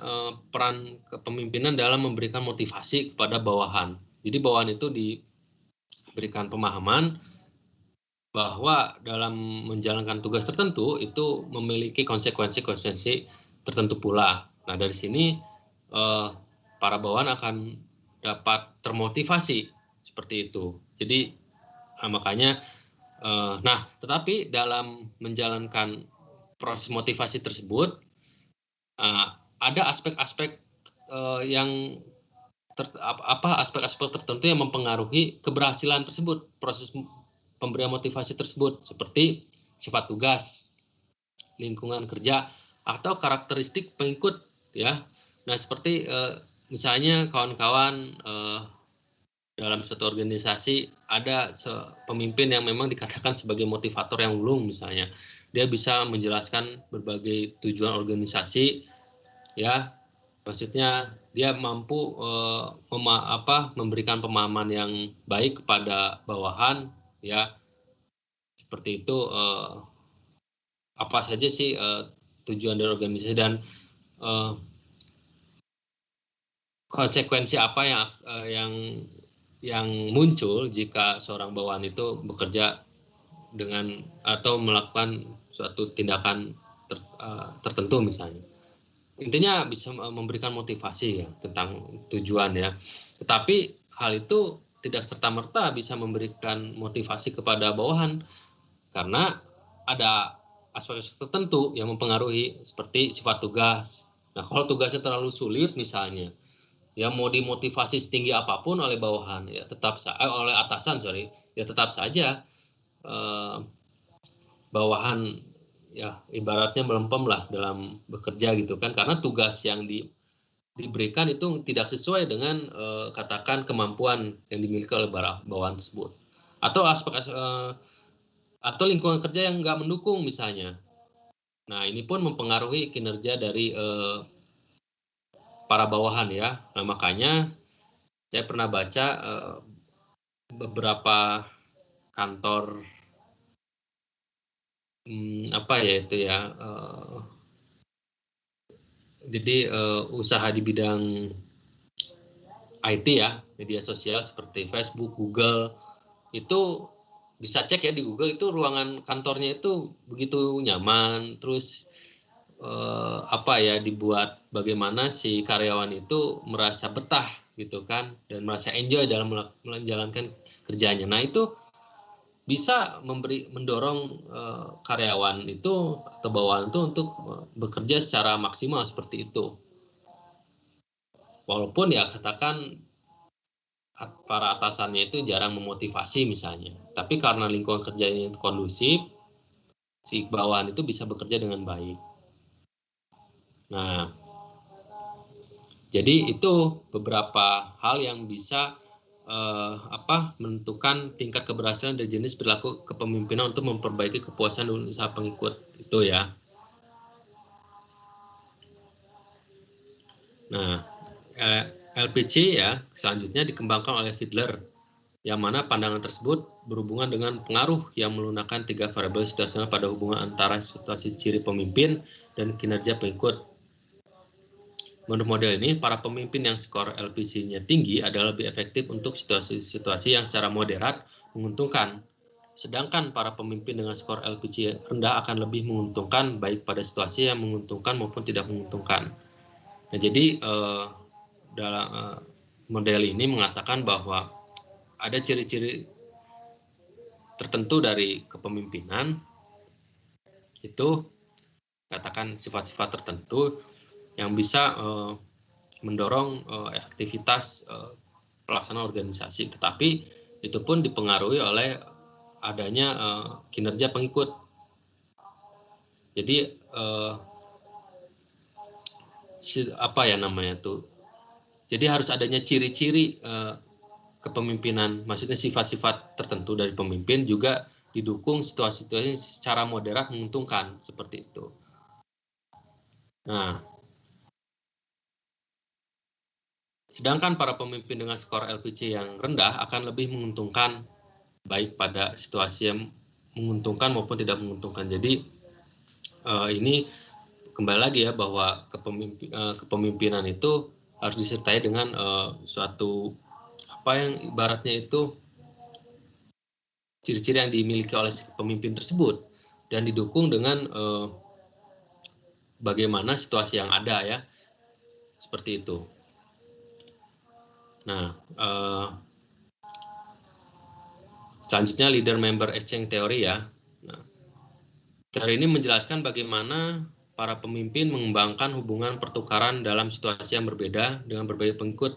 Speaker 1: peran kepemimpinan dalam memberikan motivasi kepada bawahan. Jadi, bawahan itu diberikan pemahaman bahwa dalam menjalankan tugas tertentu itu memiliki konsekuensi tertentu pula. Nah, dari sini para bawahan akan dapat termotivasi seperti itu. Jadi makanya tetapi dalam menjalankan proses motivasi tersebut ada aspek-aspek aspek-aspek tertentu yang mempengaruhi keberhasilan tersebut, proses pemberian motivasi tersebut, seperti sifat tugas, lingkungan kerja, atau karakteristik pengikut ya. Nah, seperti misalnya kawan-kawan dalam suatu organisasi ada pemimpin yang memang dikatakan sebagai motivator yang ulung misalnya. Dia bisa menjelaskan berbagai tujuan organisasi ya. Maksudnya dia mampu memberikan pemahaman yang baik kepada bawahan ya. Seperti itu apa saja sih tujuan dari organisasi dan konsekuensi apa yang muncul jika seorang bawahan itu bekerja dengan atau melakukan suatu tindakan tertentu misalnya. Intinya bisa memberikan motivasi ya tentang tujuan ya. Tetapi hal itu tidak serta-merta bisa memberikan motivasi kepada bawahan karena ada aspek-aspek tertentu yang mempengaruhi seperti sifat tugas. Nah, kalau tugasnya terlalu sulit misalnya, ya mau dimotivasi setinggi apapun oleh bawahan ya oleh atasan ya tetap saja bawahan ya ibaratnya melempem lah dalam bekerja gitu kan, karena tugas yang diberikan itu tidak sesuai dengan katakan kemampuan yang dimiliki oleh bawahan tersebut, atau atau lingkungan kerja yang nggak mendukung misalnya. Nah, ini pun mempengaruhi kinerja dari para bawahan ya. Nah, makanya saya pernah baca beberapa kantor apa ya itu ya, jadi usaha di bidang IT ya, media sosial seperti Facebook, Google, itu bisa cek ya di Google, itu ruangan kantornya itu begitu nyaman, terus apa ya, dibuat bagaimana si karyawan itu merasa betah gitu kan, dan merasa enjoy dalam menjalankan kerjanya. Nah itu bisa mendorong karyawan itu atau bawahan itu untuk bekerja secara maksimal seperti itu. Walaupun ya katakan para atasannya itu jarang memotivasi misalnya, tapi karena lingkungan kerjanya kondusif, si bawahan itu bisa bekerja dengan baik. Nah, jadi itu beberapa hal yang bisa menentukan tingkat keberhasilan dari jenis perilaku kepemimpinan untuk memperbaiki kepuasan usaha pengikut itu ya. Nah, LPC ya selanjutnya dikembangkan oleh Fiedler, yang mana pandangan tersebut berhubungan dengan pengaruh yang melunakkan 3 variabel situasional pada hubungan antara situasi ciri pemimpin dan kinerja pengikut. Menurut model ini, para pemimpin yang skor LPC-nya tinggi adalah lebih efektif untuk situasi-situasi yang secara moderat menguntungkan. Sedangkan para pemimpin dengan skor LPC rendah akan lebih menguntungkan baik pada situasi yang menguntungkan maupun tidak menguntungkan. Nah, jadi dalam model ini mengatakan bahwa ada ciri-ciri tertentu dari kepemimpinan, itu katakan sifat-sifat tertentu yang bisa mendorong efektivitas pelaksanaan organisasi, tetapi itu pun dipengaruhi oleh adanya kinerja pengikut. Jadi apa ya namanya tuh? Jadi harus adanya ciri-ciri kepemimpinan, maksudnya sifat-sifat tertentu dari pemimpin juga didukung situasi-situasi secara moderat menguntungkan seperti itu. Nah, sedangkan para pemimpin dengan skor LPC yang rendah akan lebih menguntungkan baik pada situasi yang menguntungkan maupun tidak menguntungkan. Jadi ini kembali lagi ya bahwa kepemimpinan itu harus disertai dengan suatu apa yang ibaratnya itu ciri-ciri yang dimiliki oleh pemimpin tersebut dan didukung dengan bagaimana situasi yang ada ya, seperti itu. Nah, selanjutnya leader member exchange theory ya. Nah, teori ini menjelaskan bagaimana para pemimpin mengembangkan hubungan pertukaran dalam situasi yang berbeda dengan berbagai pengikut.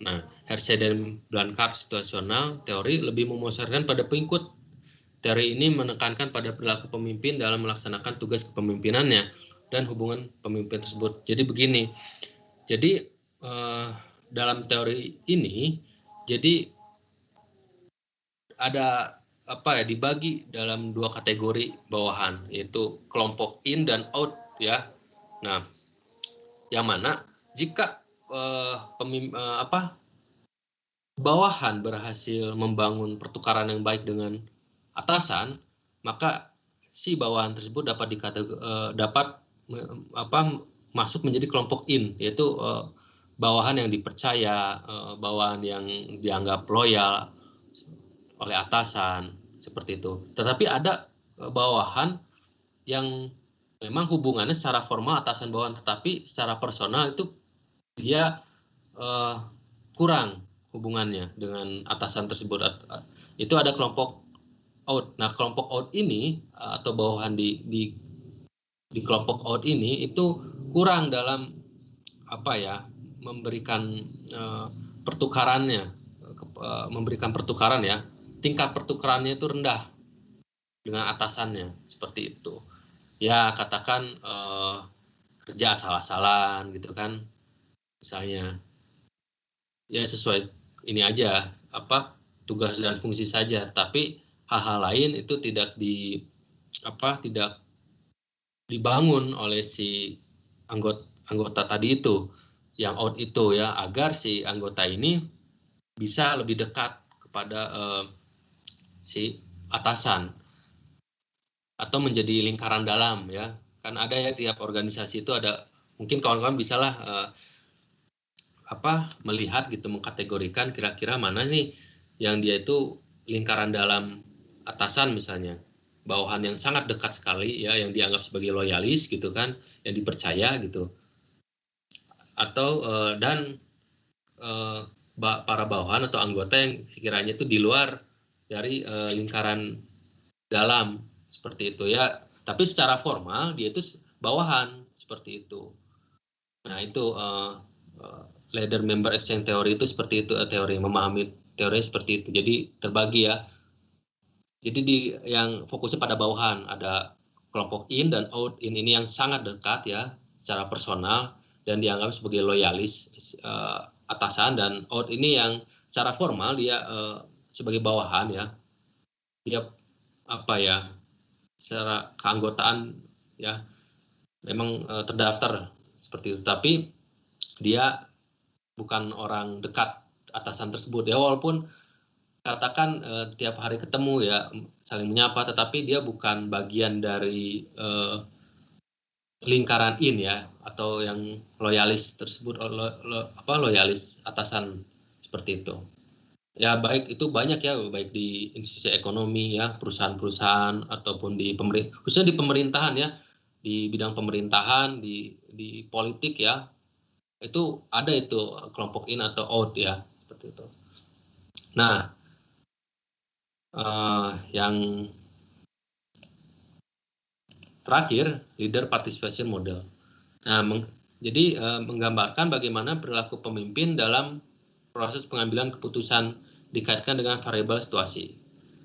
Speaker 1: Nah, Hersey dan Blanchard situasional teori lebih memusatkan pada pengikut. Teori ini menekankan pada perilaku pemimpin dalam melaksanakan tugas kepemimpinannya dan hubungan pemimpin tersebut. Jadi begini, jadi dalam teori ini, jadi ada apa ya, dibagi dalam 2 kategori bawahan, yaitu kelompok in dan out ya. Nah, yang mana jika bawahan berhasil membangun pertukaran yang baik dengan atasan, maka si bawahan tersebut dapat masuk menjadi kelompok in, yaitu bawahan yang dipercaya, bawahan yang dianggap loyal oleh atasan, seperti itu. Tetapi ada bawahan yang memang hubungannya secara formal atasan bawahan, tetapi secara personal itu dia kurang hubungannya dengan atasan tersebut. Itu ada kelompok out. Nah, kelompok out ini atau bawahan di kelompok out ini itu kurang dalam memberikan pertukarannya, memberikan pertukaran ya, tingkat pertukarannya itu rendah dengan atasannya, seperti itu. Ya katakan kerja asal-asalan gitu kan, misalnya ya sesuai ini aja tugas dan fungsi saja, tapi hal-hal lain itu tidak dibangun oleh si anggota tadi itu, yang out itu ya, agar si anggota ini bisa lebih dekat kepada si atasan atau menjadi lingkaran dalam ya. Kan ada ya tiap organisasi itu ada, mungkin kawan-kawan bisalah melihat gitu, mengkategorikan kira-kira mana nih yang dia itu lingkaran dalam atasan misalnya, bawahan yang sangat dekat sekali ya, yang dianggap sebagai loyalis gitu kan, yang dipercaya gitu, atau para bawahan atau anggota yang sekiranya itu di luar dari lingkaran dalam seperti itu ya, tapi secara formal dia itu bawahan seperti itu. Nah itu leader member exchange theory itu seperti itu, teori memahami teori seperti itu. Jadi terbagi ya. Jadi yang fokusnya pada bawahan, ada kelompok in dan out. In ini yang sangat dekat ya secara personal dan dianggap sebagai loyalis atasan, dan out ini yang secara formal dia sebagai bawahan ya. Dia secara keanggotaan ya memang terdaftar seperti itu, tapi dia bukan orang dekat atasan tersebut ya, walaupun katakan tiap hari ketemu ya saling menyapa, tetapi dia bukan bagian dari lingkaran in ya, atau yang loyalis tersebut, loyalis atasan seperti itu. Ya baik itu banyak ya, baik di institusi ekonomi ya, perusahaan-perusahaan ataupun di khususnya di pemerintahan ya, di bidang pemerintahan, di politik ya, itu ada itu kelompok in atau out ya, seperti itu. Nah, yang terakhir leader participation model. Nah, jadi menggambarkan bagaimana perilaku pemimpin dalam proses pengambilan keputusan dikaitkan dengan variabel situasi.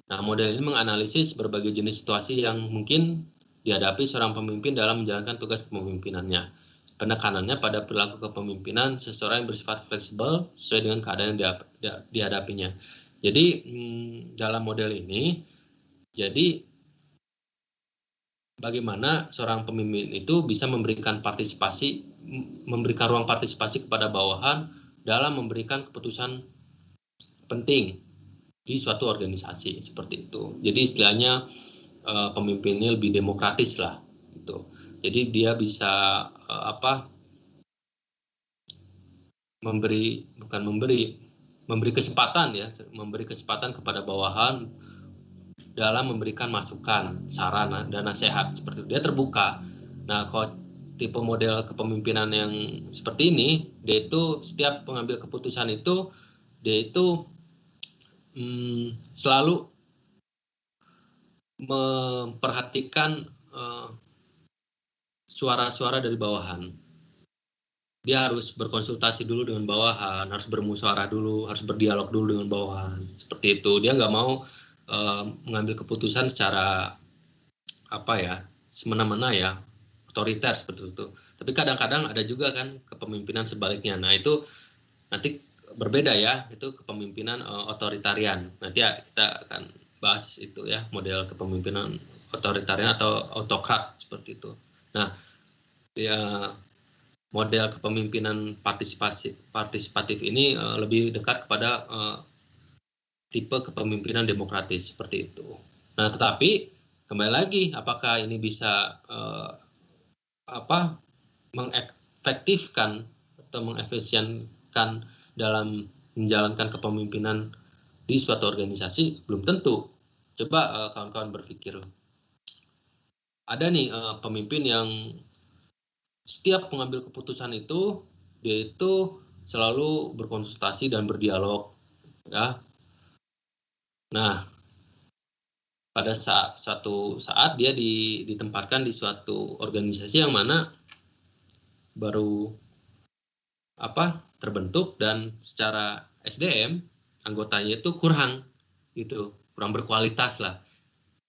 Speaker 1: Nah, model ini menganalisis berbagai jenis situasi yang mungkin dihadapi seorang pemimpin dalam menjalankan tugas kepemimpinannya. Penekanannya pada perilaku kepemimpinan seseorang yang bersifat fleksibel sesuai dengan keadaan yang dihadapinya. Jadi dalam model ini, jadi bagaimana seorang pemimpin itu bisa memberikan ruang partisipasi kepada bawahan dalam memberikan keputusan penting di suatu organisasi seperti itu. Jadi istilahnya pemimpinnya lebih demokratis lah gitu. Jadi dia bisa memberi kesempatan ya, memberi kesempatan kepada bawahan dalam memberikan masukan, saran dan nasihat seperti itu. Dia terbuka. Nah, kalau tipe model kepemimpinan yang seperti ini, dia itu setiap pengambil keputusan itu dia itu selalu memperhatikan suara-suara dari bawahan. Dia harus berkonsultasi dulu dengan bawahan, harus bermusyawarah dulu, harus berdialog dulu dengan bawahan. Seperti itu. Dia nggak mau mengambil keputusan secara semena-mena ya, otoriter seperti itu. Tapi kadang-kadang ada juga kan kepemimpinan sebaliknya. Nah itu nanti berbeda ya, itu kepemimpinan otoritarian. Nanti ya, kita akan bahas itu ya, model kepemimpinan otoritarian atau autokrat seperti itu. Nah, ya model kepemimpinan partisipatif ini lebih dekat kepada tipe kepemimpinan demokratis seperti itu. Nah, tetapi kembali lagi, apakah ini bisa mengefektifkan atau mengefisienkan dalam menjalankan kepemimpinan di suatu organisasi? Belum tentu. Coba kawan-kawan berpikir. Ada nih pemimpin yang setiap mengambil keputusan itu dia itu selalu berkonsultasi dan berdialog ya. Nah, pada suatu saat dia ditempatkan di suatu organisasi yang mana baru terbentuk dan secara SDM anggotanya itu kurang berkualitas lah.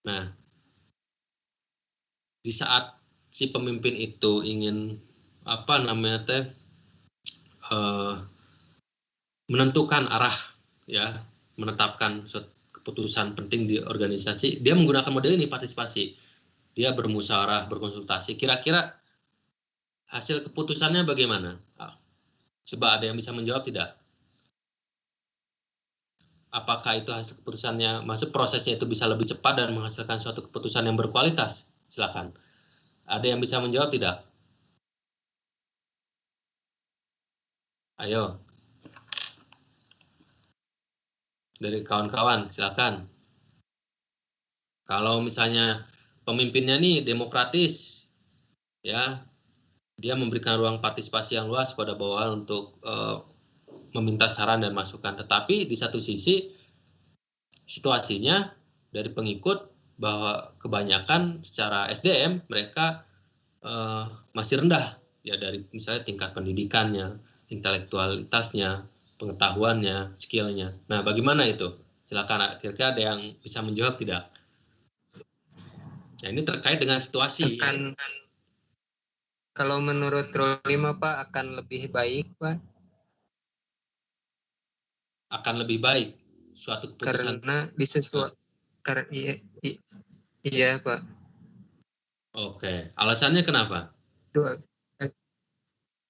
Speaker 1: Nah, di saat si pemimpin itu ingin menentukan arah ya, menetapkan suatu keputusan penting di organisasi, dia menggunakan model ini partisipasi. Dia bermusyawarah, berkonsultasi. Kira-kira hasil keputusannya bagaimana? Coba ada yang bisa menjawab tidak? apakah itu hasil keputusannya, maksud prosesnya itu bisa lebih cepat dan menghasilkan suatu keputusan yang berkualitas? Silakan. Ada yang bisa menjawab tidak? Ayo. Dari kawan-kawan, silakan. Kalau misalnya pemimpinnya nih demokratis, ya, dia memberikan ruang partisipasi yang luas pada bawahan untuk meminta saran dan masukan. Tetapi di satu sisi situasinya dari pengikut bahwa kebanyakan secara SDM mereka masih rendah, ya, dari misalnya tingkat pendidikannya, intelektualitasnya, pengetahuannya, skillnya. Nah, bagaimana itu? Silakan, kira-kira ada yang bisa menjawab tidak? Nah, ini terkait dengan situasi.
Speaker 3: Kalau menurut Roli Pak akan lebih baik, Pak.
Speaker 1: Akan lebih baik suatu keputusan.
Speaker 3: Karena disesuaikan. Iya, Pak.
Speaker 1: Oke, alasannya kenapa?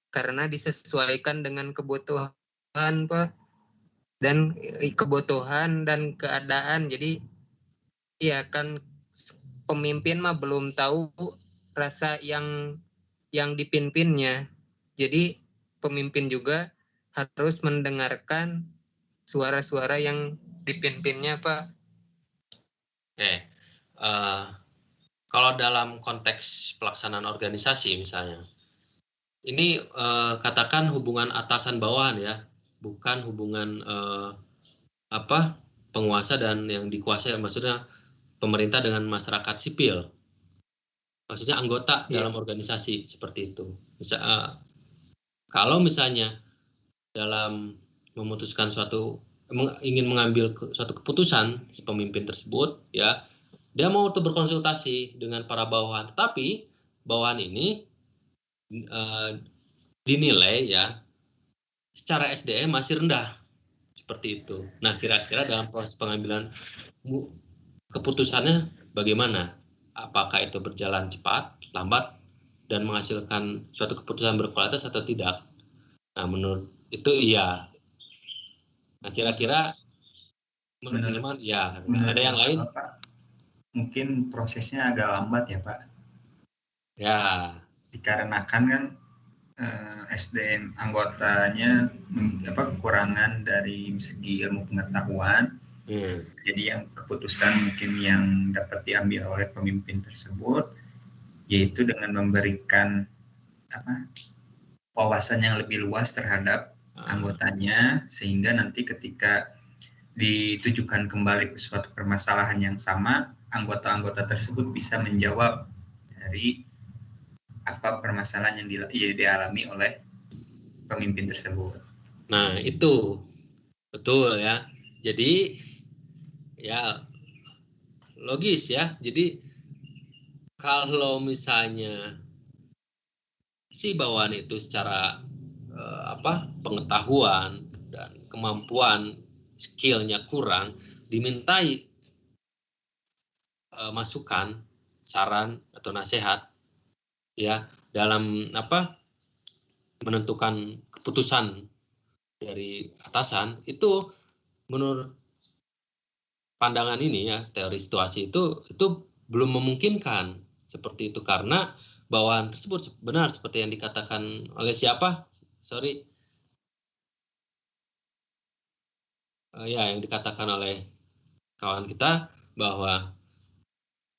Speaker 3: Karena disesuaikan dengan kebutuhan, Pak, dan kebutuhan dan keadaan. Jadi, ya kan pemimpin mah belum tahu rasa yang dipimpinnya. Jadi pemimpin juga harus mendengarkan suara-suara yang dipimpinnya, Pak.
Speaker 1: Oke. Kalau dalam konteks pelaksanaan organisasi misalnya, ini katakan hubungan atasan bawahan ya, bukan hubungan penguasa dan yang dikuasai, maksudnya pemerintah dengan masyarakat sipil. Maksudnya anggota dalam organisasi seperti itu. Kalau misalnya dalam memutuskan ingin mengambil suatu keputusan si pemimpin tersebut, ya, dia mau tuh berkonsultasi dengan para bawahan, tetapi bawahan ini dinilai ya secara SDM masih rendah seperti itu. Nah, kira-kira dalam proses pengambilan keputusannya bagaimana? Apakah itu berjalan cepat, lambat, dan menghasilkan suatu keputusan berkualitas atau tidak? Nah, menurut itu iya. Nah, kira-kira menurut teman-teman ya. Ada yang lain?
Speaker 11: Pak, mungkin prosesnya agak lambat ya, Pak.
Speaker 1: Ya. Dikarenakan
Speaker 11: kan SDM anggotanya kekurangan dari segi ilmu pengetahuan. Jadi yang keputusan mungkin yang dapat diambil oleh pemimpin tersebut yaitu dengan memberikan wawasan yang lebih luas terhadap anggotanya, sehingga nanti ketika ditujukan kembali ke suatu permasalahan yang sama, anggota-anggota tersebut bisa menjawab dari apa permasalahan yang dialami oleh pemimpin tersebut.
Speaker 1: Nah, itu betul ya. Jadi ya logis ya. Jadi kalau misalnya si bawahan itu secara pengetahuan dan kemampuan skillnya kurang, dimintai masukan, saran atau nasihat ya dalam menentukan keputusan dari atasan, itu menurut pandangan ini ya, teori situasi itu belum memungkinkan seperti itu, karena bawahan tersebut benar seperti yang dikatakan oleh siapa? Yang dikatakan oleh kawan kita bahwa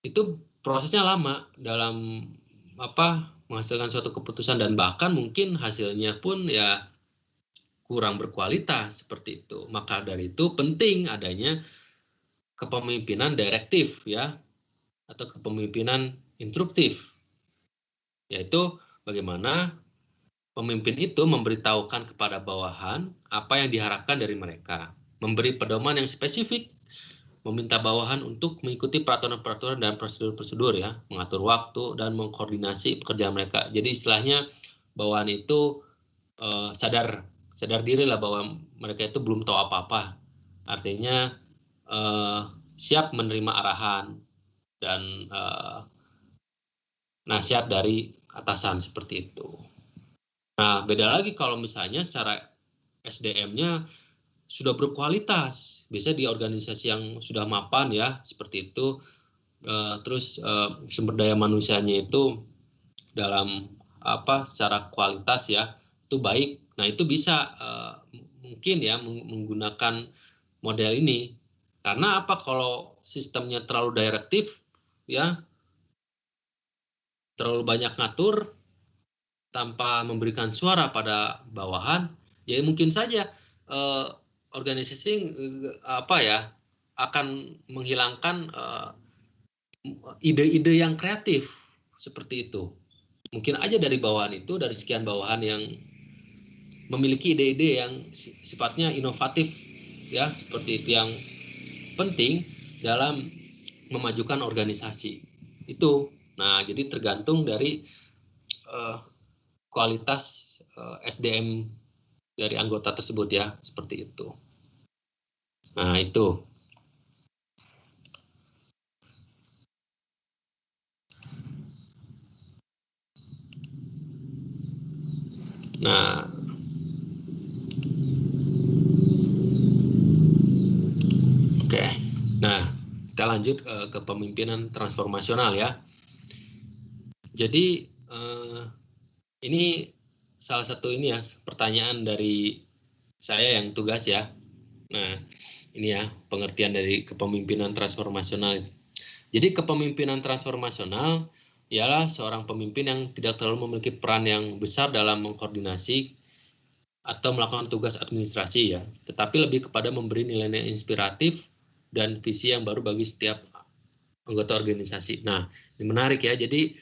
Speaker 1: itu prosesnya lama dalam menghasilkan suatu keputusan, dan bahkan mungkin hasilnya pun ya kurang berkualitas seperti itu. Maka dari itu penting adanya kepemimpinan direktif ya, atau kepemimpinan instruktif, yaitu bagaimana pemimpin itu memberitahukan kepada bawahan apa yang diharapkan dari mereka, memberi pedoman yang spesifik, meminta bawahan untuk mengikuti peraturan-peraturan dan prosedur-prosedur ya, mengatur waktu dan mengkoordinasi pekerjaan mereka. Jadi istilahnya bawahan itu sadar diri lah bahwa mereka itu belum tahu apa-apa. Artinya siap menerima arahan dan nasihat dari atasan seperti itu. Nah, beda lagi kalau misalnya secara SDM-nya sudah berkualitas. Biasanya di organisasi yang sudah mapan ya, seperti itu. Terus sumber daya manusianya itu dalam secara kualitas ya, itu baik. Nah, itu bisa mungkin ya menggunakan model ini. Karena kalau sistemnya terlalu direktif ya, terlalu banyak ngatur tanpa memberikan suara pada bawahan, ya mungkin saja organisasi akan menghilangkan ide-ide yang kreatif seperti itu. Mungkin aja dari bawahan itu, dari sekian bawahan yang memiliki ide-ide yang sifatnya inovatif ya, seperti itu yang penting dalam memajukan organisasi itu. Nah, jadi tergantung dari kualitas SDM dari anggota tersebut ya, seperti itu. Nah, itu. Nah, oke. Nah, kita lanjut ke kepemimpinan transformasional ya. Jadi ini salah satu ini ya pertanyaan dari saya yang tugas ya. Nah, ini ya pengertian dari kepemimpinan transformasional. Jadi kepemimpinan transformasional ialah seorang pemimpin yang tidak terlalu memiliki peran yang besar dalam mengkoordinasi atau melakukan tugas administrasi ya, tetapi lebih kepada memberi nilai-nilai inspiratif dan visi yang baru bagi setiap anggota organisasi. Nah, ini menarik ya. Jadi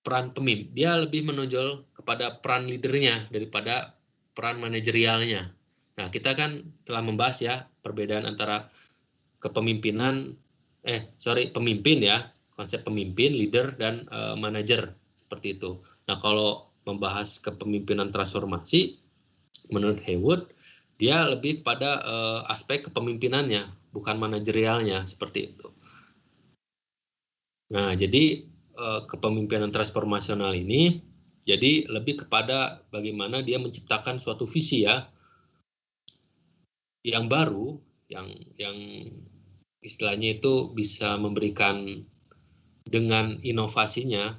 Speaker 1: peran pemimpin, dia lebih menonjol kepada peran leadernya daripada peran manajerialnya. Nah, kita kan telah membahas ya perbedaan antara pemimpin ya, konsep pemimpin, leader, dan manajer seperti itu. Nah, kalau membahas kepemimpinan transformasi, menurut Haywood, dia lebih pada aspek kepemimpinannya, bukan manajerialnya seperti itu. Nah, jadi kepemimpinan transformasional ini jadi lebih kepada bagaimana dia menciptakan suatu visi ya yang baru, yang istilahnya itu bisa memberikan dengan inovasinya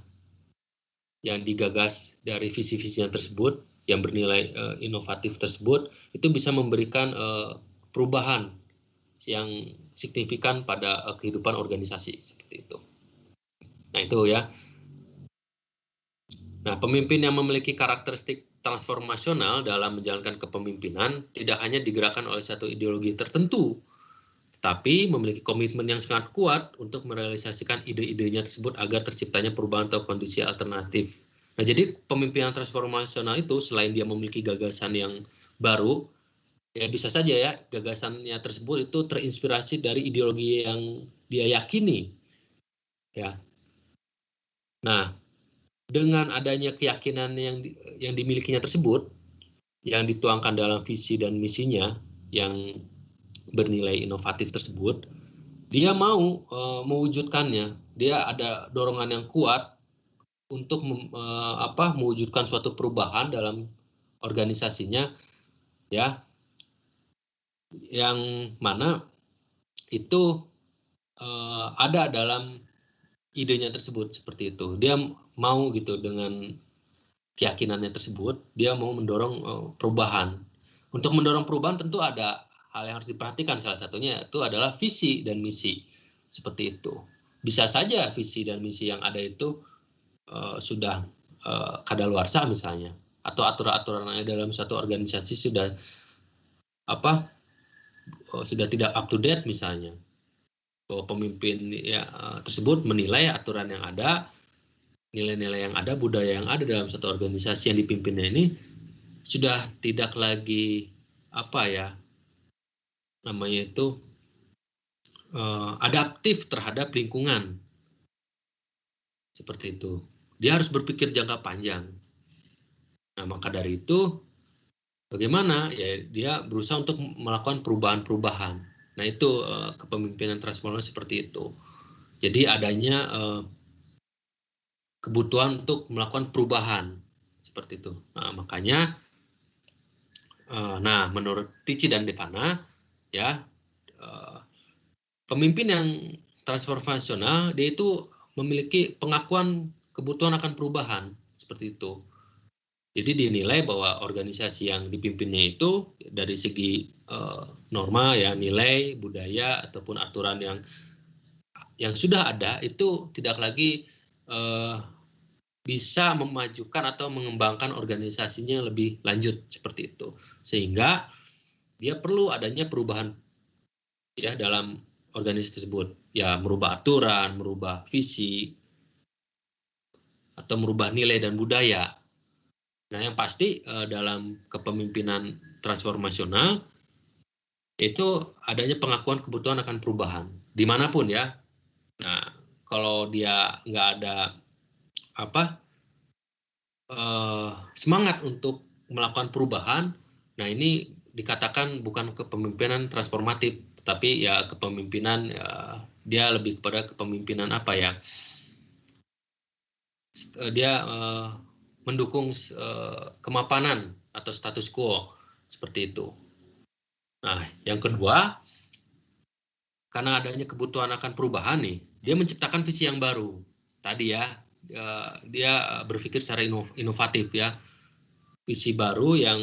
Speaker 1: yang digagas dari visi-visinya tersebut, yang bernilai inovatif tersebut, itu bisa memberikan perubahan yang signifikan pada kehidupan organisasi seperti itu. Nah, itu ya. Nah, pemimpin yang memiliki karakteristik transformasional dalam menjalankan kepemimpinan tidak hanya digerakkan oleh satu ideologi tertentu, tapi memiliki komitmen yang sangat kuat untuk merealisasikan ide-idenya tersebut agar terciptanya perubahan atau kondisi alternatif. Nah, jadi pemimpinan transformasional itu selain dia memiliki gagasan yang baru, ya bisa saja ya gagasannya tersebut itu terinspirasi dari ideologi yang dia yakini. Ya. Nah, dengan adanya keyakinan yang dimilikinya tersebut, yang dituangkan dalam visi dan misinya yang bernilai inovatif tersebut, dia mau mewujudkannya. Dia ada dorongan yang kuat untuk mewujudkan suatu perubahan dalam organisasinya, ya, yang mana itu ada dalam idenya tersebut seperti itu. Dia mau gitu dengan keyakinannya tersebut, dia mau mendorong perubahan. Untuk mendorong perubahan tentu ada hal yang harus diperhatikan, salah satunya itu adalah visi dan misi seperti itu. Bisa saja visi dan misi yang ada itu sudah kadaluarsa misalnya, atau aturan-aturan yang dalam suatu organisasi sudah sudah tidak up to date misalnya, bahwa pemimpin ya tersebut menilai aturan yang ada, nilai-nilai yang ada, budaya yang ada dalam suatu organisasi yang dipimpinnya ini sudah tidak lagi adaptif terhadap lingkungan seperti itu. Dia harus berpikir jangka panjang. Nah, maka dari itu bagaimana ya dia berusaha untuk melakukan perubahan-perubahan. Nah, itu kepemimpinan transformasional seperti itu. Jadi adanya kebutuhan untuk melakukan perubahan seperti itu. Nah, makanya Nah, menurut Tici dan Devana, ya, pemimpin yang transformasional dia itu memiliki pengakuan kebutuhan akan perubahan seperti itu. Jadi dinilai bahwa organisasi yang dipimpinnya itu dari segi norma ya, nilai, budaya ataupun aturan yang sudah ada itu tidak lagi bisa memajukan atau mengembangkan organisasinya lebih lanjut seperti itu. Sehingga dia perlu adanya perubahan ya dalam organisasi tersebut. Ya, merubah aturan, merubah visi atau merubah nilai dan budaya. Nah, yang pasti dalam kepemimpinan transformasional itu adanya pengakuan kebutuhan akan perubahan dimanapun ya. Nah, kalau dia nggak ada semangat untuk melakukan perubahan, nah ini dikatakan bukan kepemimpinan transformatif, tetapi ya kepemimpinan dia lebih kepada kepemimpinan apa ya? Dia mendukung kemapanan atau status quo seperti itu. Nah, yang kedua, karena adanya kebutuhan akan perubahan nih, dia menciptakan visi yang baru. Tadi ya, dia berpikir secara inovatif ya, visi baru yang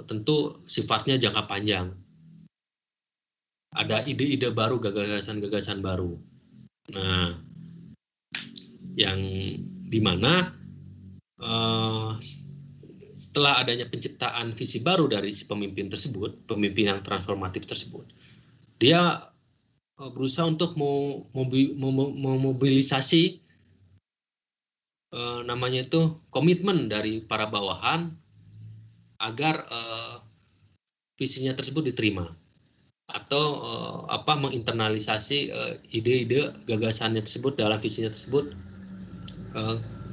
Speaker 1: tentu sifatnya jangka panjang. Ada ide-ide baru, gagasan-gagasan baru. Nah, yang dimana setelah adanya penciptaan visi baru dari si pemimpin tersebut, pemimpin yang transformatif tersebut, dia berusaha untuk memobilisasi namanya itu komitmen dari para bawahan agar visinya tersebut diterima atau menginternalisasi ide-ide gagasannya tersebut dalam visinya tersebut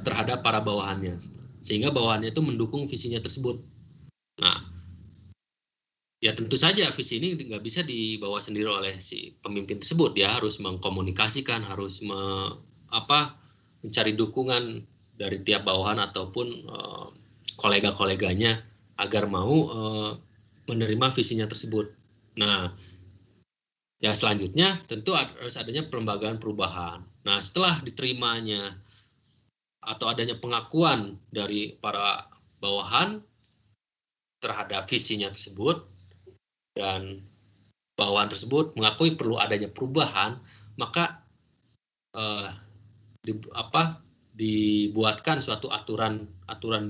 Speaker 1: terhadap para bawahannya, sehingga bawahannya itu mendukung visinya tersebut. Nah, ya tentu saja visi ini nggak bisa dibawa sendiri oleh si pemimpin tersebut. Dia harus mengkomunikasikan, harus mencari dukungan dari tiap bawahan ataupun kolega-koleganya agar mau menerima visinya tersebut. Nah, ya selanjutnya tentu harus adanya pelembagaan perubahan. Nah, setelah diterimanya atau adanya pengakuan dari para bawahan terhadap visinya tersebut dan bawahan tersebut mengakui perlu adanya perubahan, maka dibuatkan suatu aturan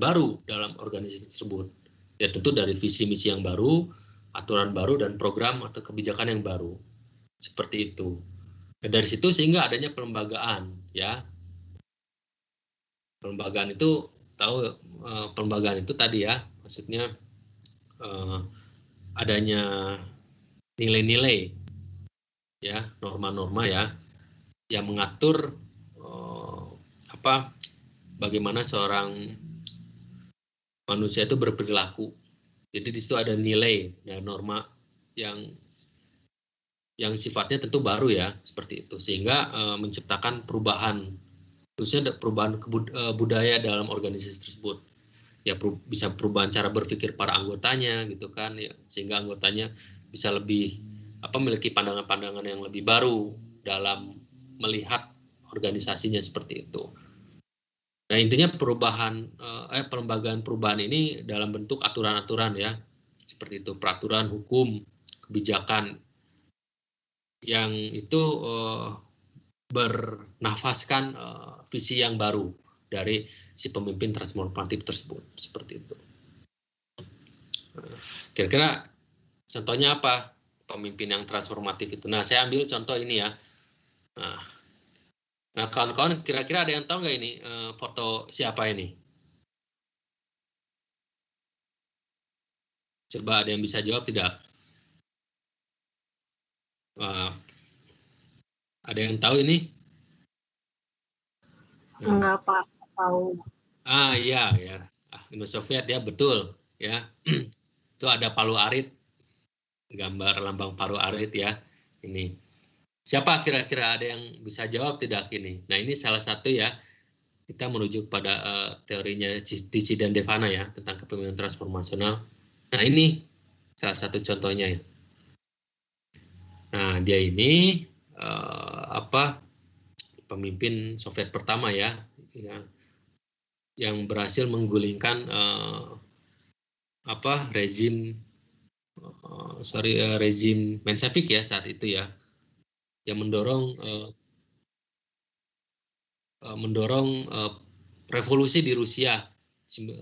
Speaker 1: baru dalam organisasi tersebut. Ya tentu dari visi misi yang baru, aturan baru dan program atau kebijakan yang baru. Seperti itu. Dan dari situ sehingga adanya pelembagaan ya. Pelembagaan itu pelembagaan itu tadi ya, maksudnya adanya nilai-nilai ya, norma-norma ya yang mengatur bagaimana seorang manusia itu berperilaku. Jadi di situ ada nilai ya, norma yang sifatnya tentu baru ya, seperti itu, sehingga menciptakan perubahan, khususnya perubahan budaya dalam organisasi tersebut. Ya bisa perubahan cara berpikir para anggotanya gitu kan ya, sehingga anggotanya bisa lebih memiliki pandangan-pandangan yang lebih baru dalam melihat organisasinya seperti itu. Nah, intinya pelembagaan perubahan ini dalam bentuk aturan-aturan ya, seperti itu, peraturan, hukum, kebijakan yang itu bernafaskan visi yang baru dari si pemimpin transformatif tersebut, seperti itu. Kira-kira contohnya apa pemimpin yang transformatif itu? Nah, saya ambil contoh ini ya. Nah, kawan-kawan kira-kira ada yang tahu nggak ini foto siapa ini? Coba ada yang bisa jawab tidak? Ada yang tahu ini?
Speaker 12: Enggak, Pak. Tahu.
Speaker 1: Iya ya. Uni Soviet ya, betul ya. Itu ada Palu Arit. Gambar lambang Palu Arit ya. Ini. Siapa kira-kira ada yang bisa jawab tidak ini? Nah, ini salah satu ya. Kita menuju pada teorinya Tici dan Devana ya, tentang kepemimpinan transformasional. Nah, ini salah satu contohnya. Nah, dia ini pemimpin Soviet pertama ya, yang berhasil menggulingkan rezim Mensheviks ya saat itu ya, yang mendorong revolusi di Rusia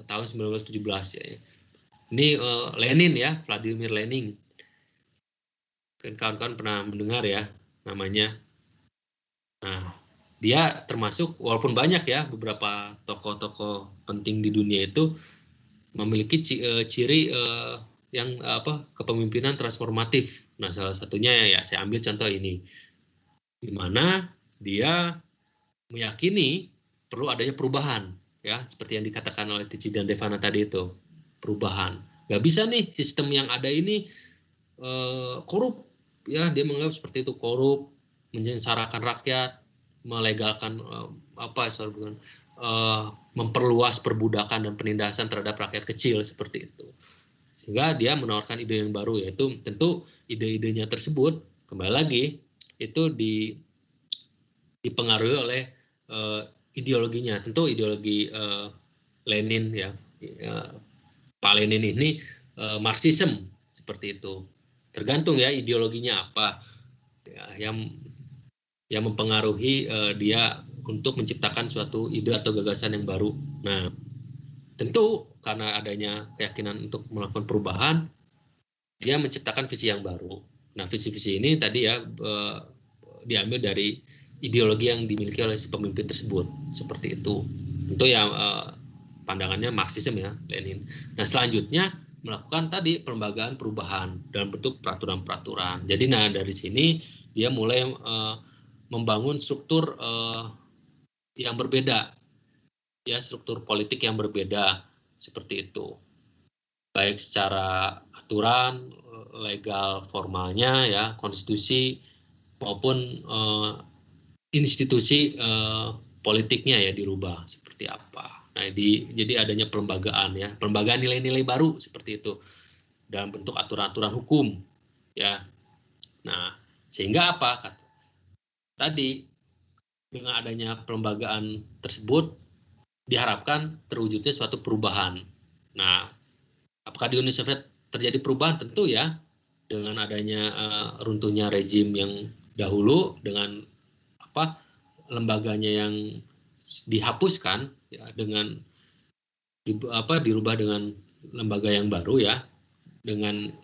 Speaker 1: tahun 1917 ya. Ini Lenin ya, Vladimir Lenin. Kawan-kawan pernah mendengar ya namanya. Nah, dia termasuk, walaupun banyak ya beberapa tokoh-tokoh penting di dunia itu memiliki ciri yang kepemimpinan transformatif. Nah, salah satunya ya saya ambil contoh ini, di mana dia meyakini perlu adanya perubahan ya, seperti yang dikatakan oleh Tici dan Devana tadi itu, perubahan. Gak bisa nih sistem yang ada ini korup ya, dia menganggap seperti itu, korup, menyengsarakan rakyat, melegalkan memperluas perbudakan dan penindasan terhadap rakyat kecil seperti itu. Sehingga dia menawarkan ide yang baru, yaitu tentu ide-idenya tersebut kembali lagi itu dipengaruhi oleh ideologinya, tentu ideologi Lenin ya, Pak Lenin ini Marxisme seperti itu. Tergantung ya ideologinya apa ya, yang mempengaruhi dia untuk menciptakan suatu ide atau gagasan yang baru. Nah, tentu karena adanya keyakinan untuk melakukan perubahan, dia menciptakan visi yang baru. Nah, visi-visi ini tadi ya diambil dari ideologi yang dimiliki oleh si pemimpin tersebut, seperti itu. Tentu ya pandangannya Marxisme ya, Lenin. Nah, selanjutnya melakukan tadi pelembagaan perubahan dalam bentuk peraturan-peraturan. Jadi nah dari sini dia mulai membangun struktur yang berbeda, ya, struktur politik yang berbeda seperti itu, baik secara aturan, legal formalnya ya, konstitusi maupun institusi politiknya ya dirubah seperti apa. Nah, jadi adanya pelembagaan ya, pelembagaan nilai-nilai baru seperti itu dalam bentuk aturan-aturan hukum ya. Nah, sehingga apa? Tadi dengan adanya pelembagaan tersebut diharapkan terwujudnya suatu perubahan. Nah, apakah di Uni Soviet terjadi perubahan? Tentu ya, dengan adanya runtuhnya rezim yang dahulu, dengan lembaganya yang dihapuskan ya, dengan dirubah dengan lembaga yang baru ya, dengan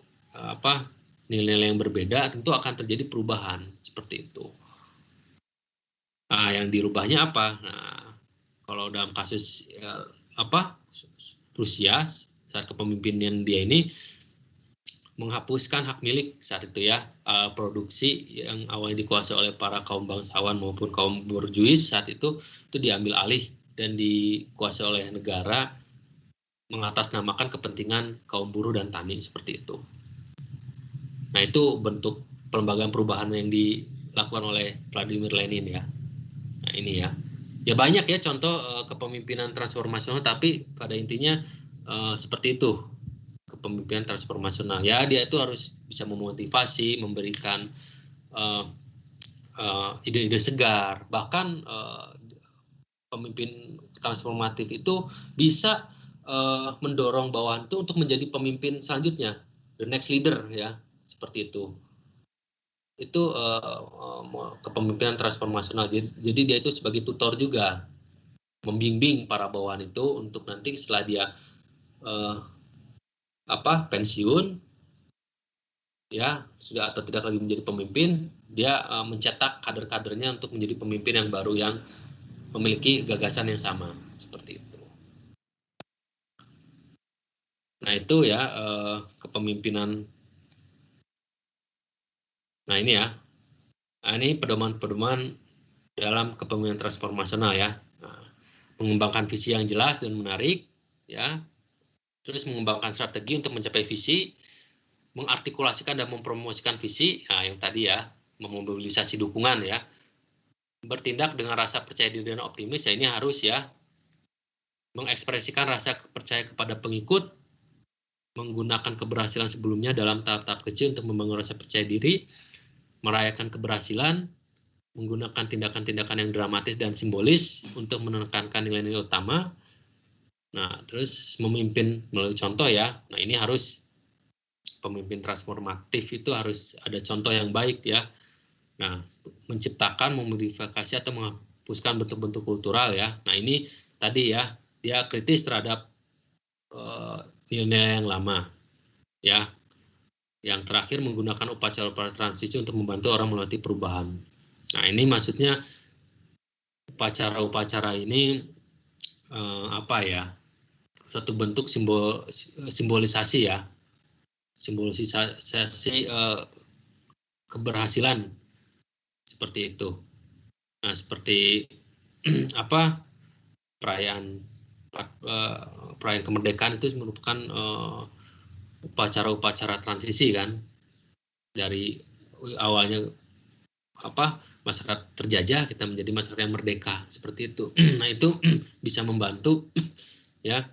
Speaker 1: nilai-nilai yang berbeda, tentu akan terjadi perubahan seperti itu. Nah, yang dirubahnya apa? Nah, kalau dalam kasus Rusia saat kepemimpinan dia ini menghapuskan hak milik saat itu ya, produksi yang awalnya dikuasai oleh para kaum bangsawan maupun kaum borjuis saat itu diambil alih dan dikuasai oleh negara mengatasnamakan kepentingan kaum buruh dan tani seperti itu. Nah, itu bentuk pelembagaan perubahan yang dilakukan oleh Vladimir Lenin ya. Nah, ini ya. Ya banyak ya contoh kepemimpinan transformasional, tapi pada intinya seperti itu. Kepemimpinan transformasional ya, dia itu harus bisa memotivasi, memberikan ide-ide segar. Bahkan pemimpin transformatif itu bisa mendorong bawahan itu untuk menjadi pemimpin selanjutnya, the next leader ya, seperti itu. Itu kepemimpinan transformasional. Jadi dia itu sebagai tutor juga, membimbing para bawahan itu untuk nanti setelah dia pensiun ya, sudah atau tidak lagi menjadi pemimpin, dia mencetak kader-kadernya untuk menjadi pemimpin yang baru yang memiliki gagasan yang sama seperti itu. Nah, itu ya kepemimpinan. Nah, ini ya. Nah, ini pedoman-pedoman dalam kepemimpinan transformasional ya. Nah, mengembangkan visi yang jelas dan menarik ya. Terus mengembangkan strategi untuk mencapai visi, mengartikulasikan dan mempromosikan visi, nah yang tadi ya, memobilisasi dukungan ya, bertindak dengan rasa percaya diri dan optimis, ya ini harus ya, mengekspresikan rasa percaya kepada pengikut, menggunakan keberhasilan sebelumnya dalam tahap-tahap kecil untuk membangun rasa percaya diri, merayakan keberhasilan, menggunakan tindakan-tindakan yang dramatis dan simbolis untuk menekankan nilai-nilai utama. Nah, terus memimpin melalui contoh ya. Nah, ini harus pemimpin transformatif itu harus ada contoh yang baik ya. Nah, menciptakan, memodifikasi atau menghapuskan bentuk-bentuk kultural ya. Nah, ini tadi ya, dia kritis terhadap nilai yang lama ya. Yang terakhir menggunakan upacara-upacara transisi untuk membantu orang melewati perubahan. Nah, ini maksudnya upacara-upacara ini apa ya? Suatu bentuk simbolisasi ya. Simbolisasi keberhasilan seperti itu. Nah, seperti apa? Perayaan kemerdekaan itu merupakan upacara-upacara transisi kan, dari awalnya masyarakat terjajah kita menjadi masyarakat yang merdeka seperti itu. Nah, itu bisa membantu ya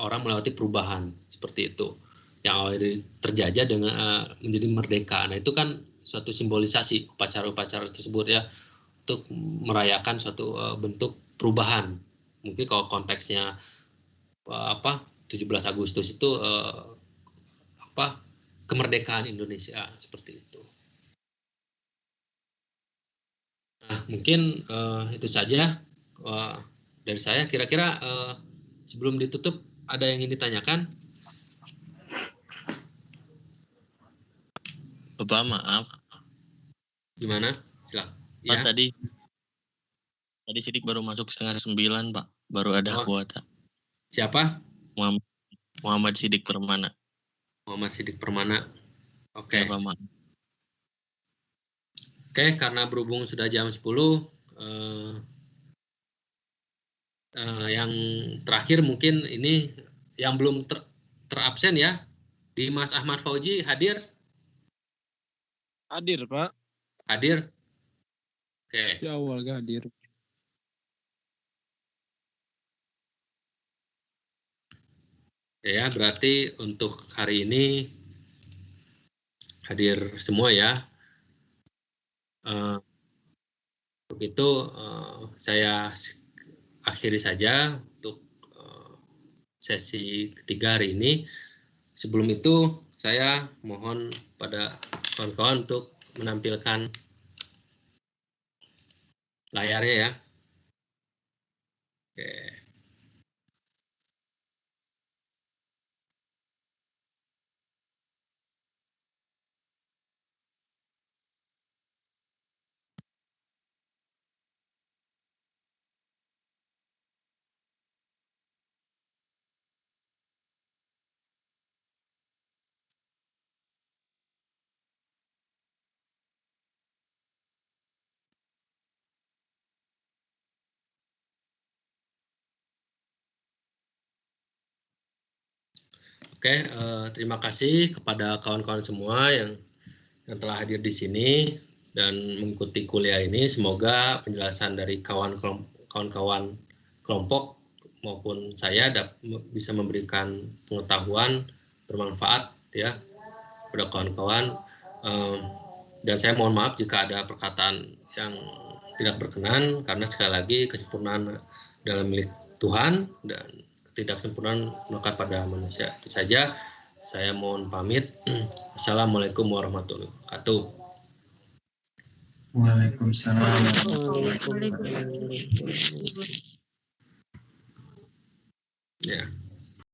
Speaker 1: orang melewati perubahan seperti itu, yang awalnya terjajah dengan menjadi merdeka. Nah, itu kan suatu simbolisasi upacara-upacara tersebut ya, untuk merayakan suatu bentuk perubahan. Mungkin kalau konteksnya 17 Agustus itu kemerdekaan Indonesia seperti itu. Nah, mungkin itu saja dari saya. Kira-kira sebelum ditutup ada yang ingin ditanyakan?
Speaker 13: Bapak, maaf.
Speaker 1: Gimana? Silakan.
Speaker 13: Pak,
Speaker 1: Ya.
Speaker 13: tadi Sidik baru masuk 8:30, Pak. Baru ada kuota.
Speaker 1: Siapa?
Speaker 13: Muhammad Sidik Permana.
Speaker 1: Muhammad Sidik Permana. Oke.
Speaker 13: Ya, Pak, maaf.
Speaker 1: Oke, karena berhubung sudah jam 10, yang terakhir mungkin ini yang belum terabsen ya. Dimas Ahmad Fauji hadir?
Speaker 14: Hadir, Pak.
Speaker 1: Hadir? Oke.
Speaker 14: Di awal gak hadir.
Speaker 1: Ya, berarti untuk hari ini hadir semua ya. Untuk itu saya akhiri saja untuk sesi ketiga hari ini. Sebelum itu saya mohon pada kawan-kawan untuk menampilkan layarnya ya. Oke. Oke, terima kasih kepada kawan-kawan semua yang telah hadir di sini dan mengikuti kuliah ini. Semoga penjelasan dari kawan-kawan kelompok maupun saya bisa memberikan pengetahuan bermanfaat ya kepada kawan-kawan. Dan saya mohon maaf jika ada perkataan yang tidak berkenan, karena sekali lagi kesempurnaan dalam milik Tuhan dan ketidaksempurnaan melekat pada manusia. Itu saja, saya mohon pamit. Assalamualaikum warahmatullahi wabarakatuh.
Speaker 11: Waalaikumsalam.
Speaker 1: Ya.